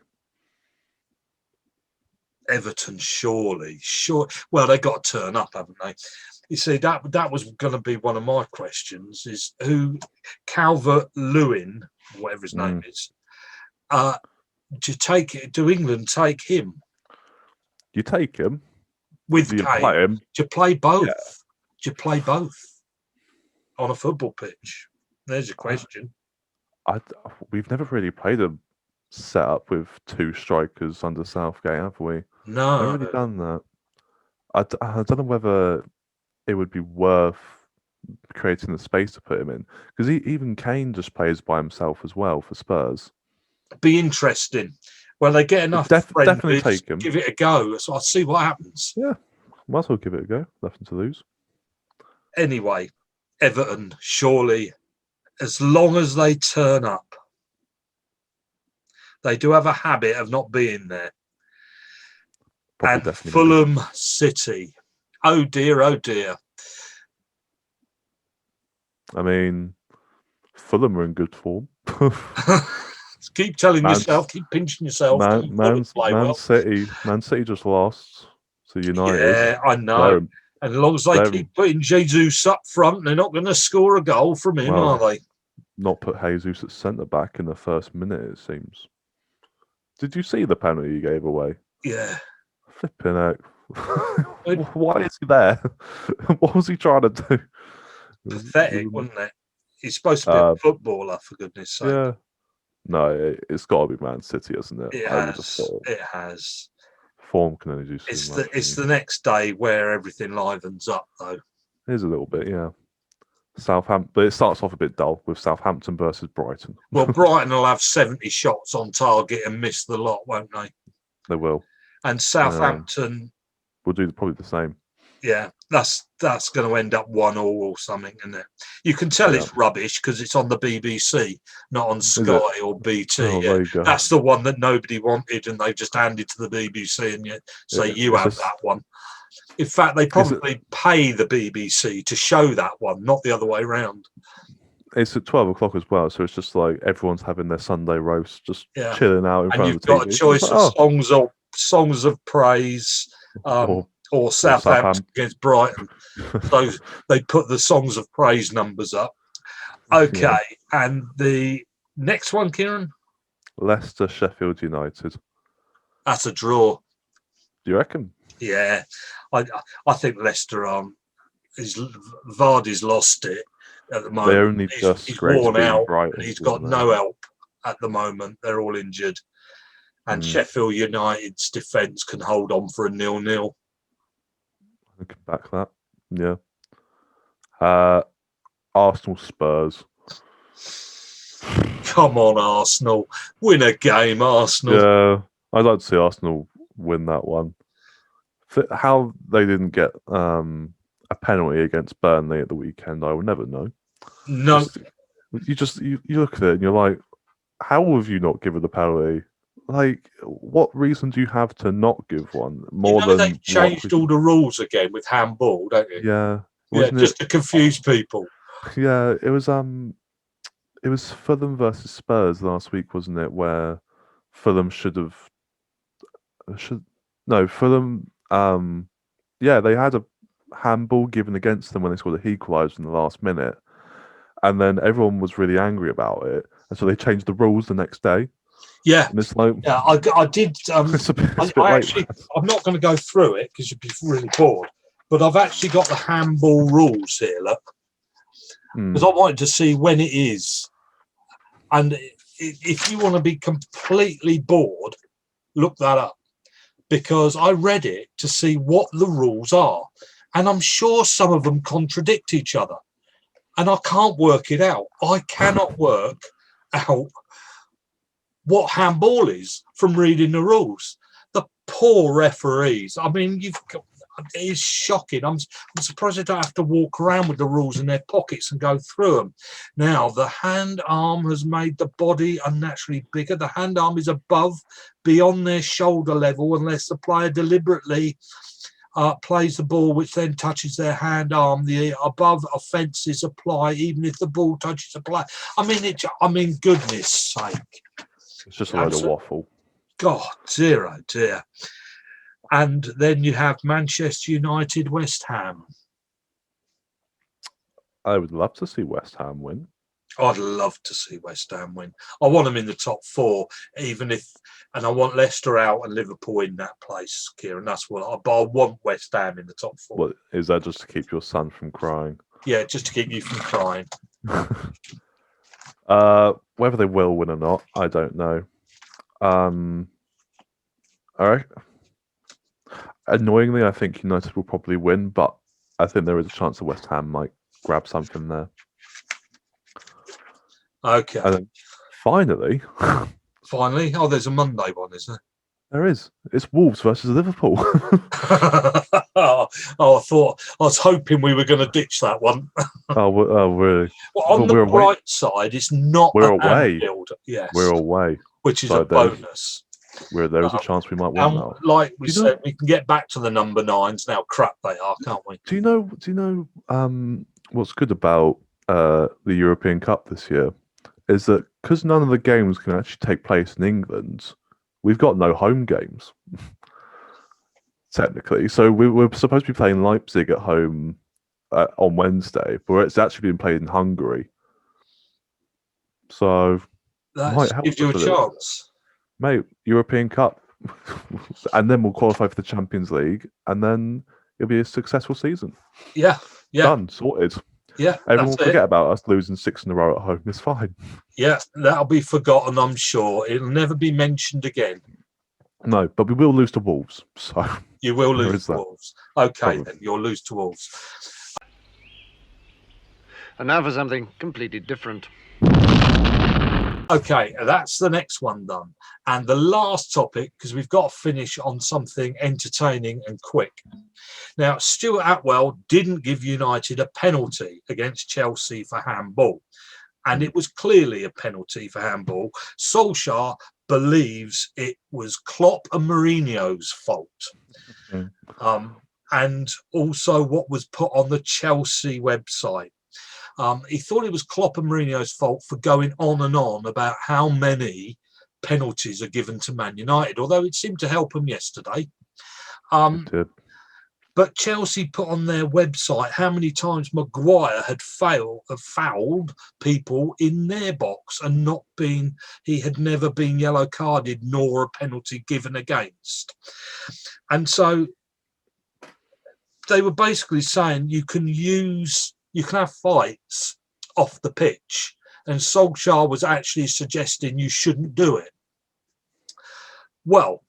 Everton, surely. Sure. Well, they got to turn up, haven't they? You see, that was going to be one of my questions: is who Calvert-Lewin, whatever his name is, do England take him You take him with Do you Kane? play him? Do you play both? Yeah. Do you play both on a football pitch? There's a question. We've never really played a setup with two strikers under Southgate, have we? No. Never really done that. I don't know whether it would be worth creating the space to put him in, because even Kane just plays by himself as well for Spurs. Be interesting. Well, they get enough Definitely friendlies, take him. give it a go. So I'll see what happens. Yeah, might as well give it a go. Nothing to lose. Anyway, Everton, surely, as long as they turn up, they do have a habit of not being there. Probably And Fulham City. Oh dear, oh dear. I mean, Fulham are in good form. Keep telling yourself, keep pinching yourself. Man City just lost to United. Yeah, I know. And as long as they keep putting Jesus up front, they're not going to score a goal from him, are they? Not put Jesus at centre back in the first minute, it seems. Did you see the penalty he gave away? Yeah. Flipping out. Why is he there? What was he trying to do? Pathetic, wasn't it? He's supposed to be a footballer, for goodness sake. Yeah. No, it's got to be Man City, isn't it? It has. Form can only do so much. It's the next day where everything livens up, though. It is a little bit, yeah. Southampton, but it starts off a bit dull with Southampton versus Brighton. Well, Brighton will have 70 shots on target and miss the lot, won't they? They will. And Southampton will do probably the same. Yeah, that's going to end up 1-1 or something, isn't it? You can tell it's rubbish because it's on the BBC, not on Sky or BT. Oh, that's the one that nobody wanted, and they just handed to the BBC and yet say you have that one. In fact, they probably pay the BBC to show that one, not the other way around. It's at 12 o'clock as well, so it's just like everyone's having their Sunday roast, just chilling out in front of the TV. And you've got a choice of songs of praise, or Southampton against Brighton. So they put the songs of praise numbers up. Okay, and the next one, Kieran? Leicester, Sheffield United. That's a draw. Do you reckon? Yeah, I think Leicester Vardy's lost it at the moment. They only he's worn out. Brighton, he's got no help at the moment. They're all injured. And Sheffield United's defence can hold on for a 0-0. I can back that. Yeah. Arsenal, Spurs. Come on, Arsenal. Win a game, Arsenal. Yeah, I'd like to see Arsenal win that one. How they didn't get a penalty against Burnley at the weekend, I will never know. No. You look at it and you're like, how have you not given the penalty? Like, what reason do you have to not give one? They've changed all the rules again with handball, don't you? Yeah. Just to confuse people. Yeah, it was Fulham versus Spurs last week, wasn't it? Where Fulham Fulham they had a handball given against them when they scored a equaliser in the last minute. And then everyone was really angry about it. And so they changed the rules the next day. Yeah, and it's like, I did. I'm not going to go through it because you'd be really bored. But I've actually got the handball rules here, look, because I wanted to see when it is. And if you want to be completely bored, look that up, because I read it to see what the rules are, and I'm sure some of them contradict each other, and I can't work it out. I cannot work out what handball is from reading the rules. The poor referees. I mean, it is shocking. I'm surprised they don't have to walk around with the rules in their pockets and go through them. Now, the hand arm has made the body unnaturally bigger. The hand arm is beyond their shoulder level unless the player deliberately plays the ball, which then touches their hand arm. The above offences apply even if the ball touches the player. I mean, goodness sake. It's just a load of waffle. God, dear, oh dear. And then you have Manchester United, West Ham. I would love to see West Ham win. I'd love to see West Ham win. I want them in the top four, and I want Leicester out and Liverpool in that place, Kieran. That's but I want West Ham in the top four. What, is that just to keep your son from crying? Yeah, just to keep you from crying. Whether they will win or not, I don't know. All right. Annoyingly, I think United will probably win, but I think there is a chance that West Ham might grab something there. Okay. And then finally, there's a Monday one, isn't there? There is. It's Wolves versus Liverpool. I was hoping we were going to ditch that one. Really? Well, on the bright side, it's not. We're away. Anfield, yes, we're away, which is a bonus. There is a chance we might win now. Like we said, we can get back to the number 9s now. Crap, they are, can't we? Do you know? What's good about the European Cup this year is that because none of the games can actually take place in England, we've got no home games technically. So we're supposed to be playing Leipzig at home on Wednesday, but it's actually being played in Hungary. So that gives you a chance, mate. European Cup, and then we'll qualify for the Champions League, and then it'll be a successful season. Yeah. Done, sorted. Yeah, everyone will forget about us losing 6 in a row at home. It's fine. Yeah, that'll be forgotten, I'm sure. It'll never be mentioned again. No, but we will lose to Wolves. So you will lose to Wolves. Okay, then you'll lose to Wolves. And now for something completely different. Okay, that's the next one done. And the last topic, because we've got to finish on something entertaining and quick. Now, Stuart Atwell didn't give United a penalty against Chelsea for handball. And it was clearly a penalty for handball. Solskjaer believes it was Klopp and Mourinho's fault. And also what was put on the Chelsea website. He thought it was Klopp and Mourinho's fault for going on and on about how many penalties are given to Man United, although it seemed to help them yesterday. But Chelsea put on their website how many times Maguire had fouled people in their box and he had never been yellow carded nor a penalty given against. And so they were basically saying you can have fights off the pitch, and Solskjaer was actually suggesting you shouldn't do it. Well,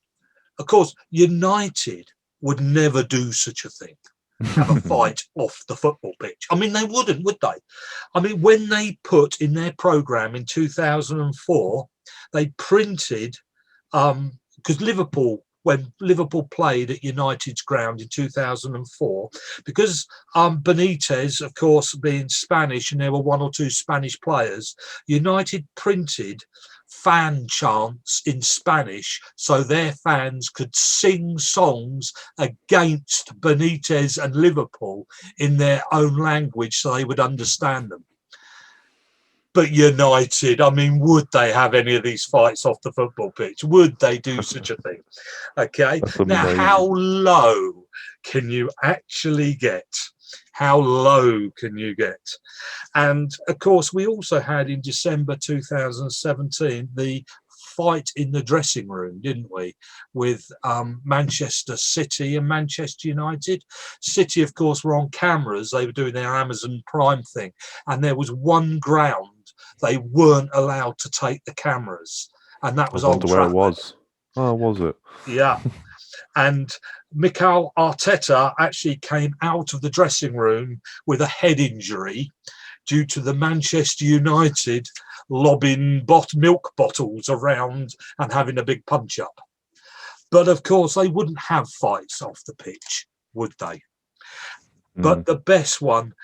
of course, United would never do such a thing, have a fight off the football pitch. I mean, they wouldn't, would they? I mean, when they put in their programme in 2004, they printed, because when Liverpool played at United's ground in 2004, because Benitez, of course, being Spanish, and there were 1 or 2 Spanish players, United printed fan chants in Spanish so their fans could sing songs against Benitez and Liverpool in their own language so they would understand them. But United, I mean, would they have any of these fights off the football pitch? Would they do such a thing? Okay. Now, how low can you actually get? How low can you get? And of course, we also had in December 2017 the fight in the dressing room, didn't we, with Manchester City and Manchester United. City, of course, were on cameras. They were doing their Amazon Prime thing. And there was one ground they weren't allowed to take the cameras. And that was Old Trafford. Where it was. Oh, was it? Yeah. And Mikel Arteta actually came out of the dressing room with a head injury due to the Manchester United lobbing milk bottles around and having a big punch-up. But, of course, they wouldn't have fights off the pitch, would they? But the best one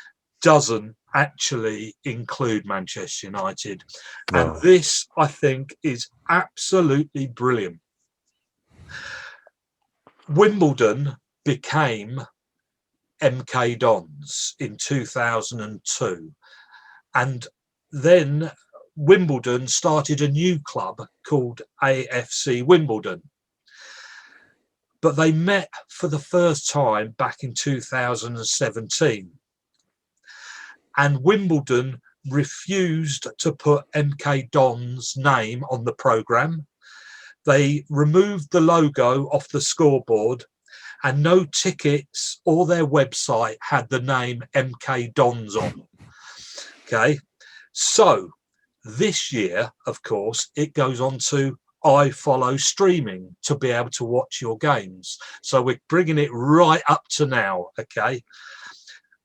doesn't actually include Manchester United. No. And this, I think, is absolutely brilliant. Wimbledon became MK Dons in 2002. And then Wimbledon started a new club called AFC Wimbledon. But they met for the first time back in 2017. And Wimbledon refused to put MK Don's name on the programme. They removed the logo off the scoreboard, and no tickets or their website had the name MK Dons on. Okay, so this year, of course, it goes on to iFollow streaming to be able to watch your games. So we're bringing it right up to now. Okay,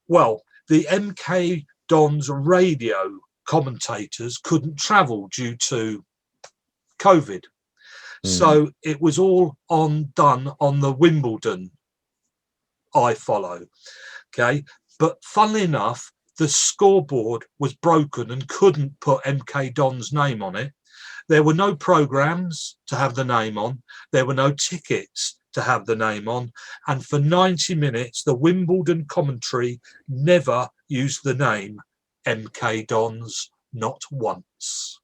well, the MK Dons radio commentators couldn't travel due to COVID. So it was all done on the Wimbledon iFollow. Okay. But funnily enough, the scoreboard was broken and couldn't put MK Don's name on it. There were no programs to have the name on. There were no tickets to have the name on. And for 90 minutes, the Wimbledon commentary never used the name MK Dons, not once.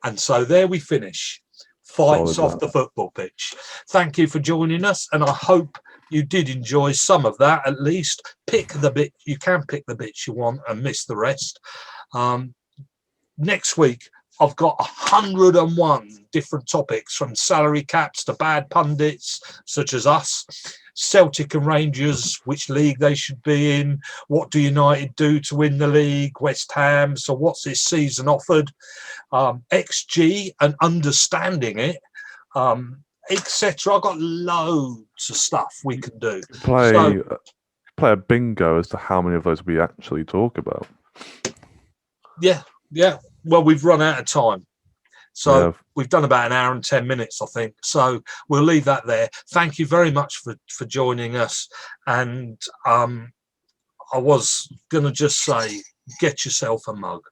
And so there we finish. Fights off the football pitch. Thank you for joining us, and I hope you did enjoy some of that. At least pick the bit you can, pick the bits you want and miss the rest. Next week I've got 101 different topics, from salary caps to bad pundits such as us, Celtic and Rangers, which league they should be in, what do United do to win the league, West Ham, so what's this season offered, XG and understanding it, etc. I've got loads of stuff we can do. Play a bingo as to how many of those we actually talk about. Yeah. Well, we've run out of time. So we've done about an hour and 10 minutes, I think. So we'll leave that there. Thank you very much for joining us. And I was going to just say, get yourself a mug.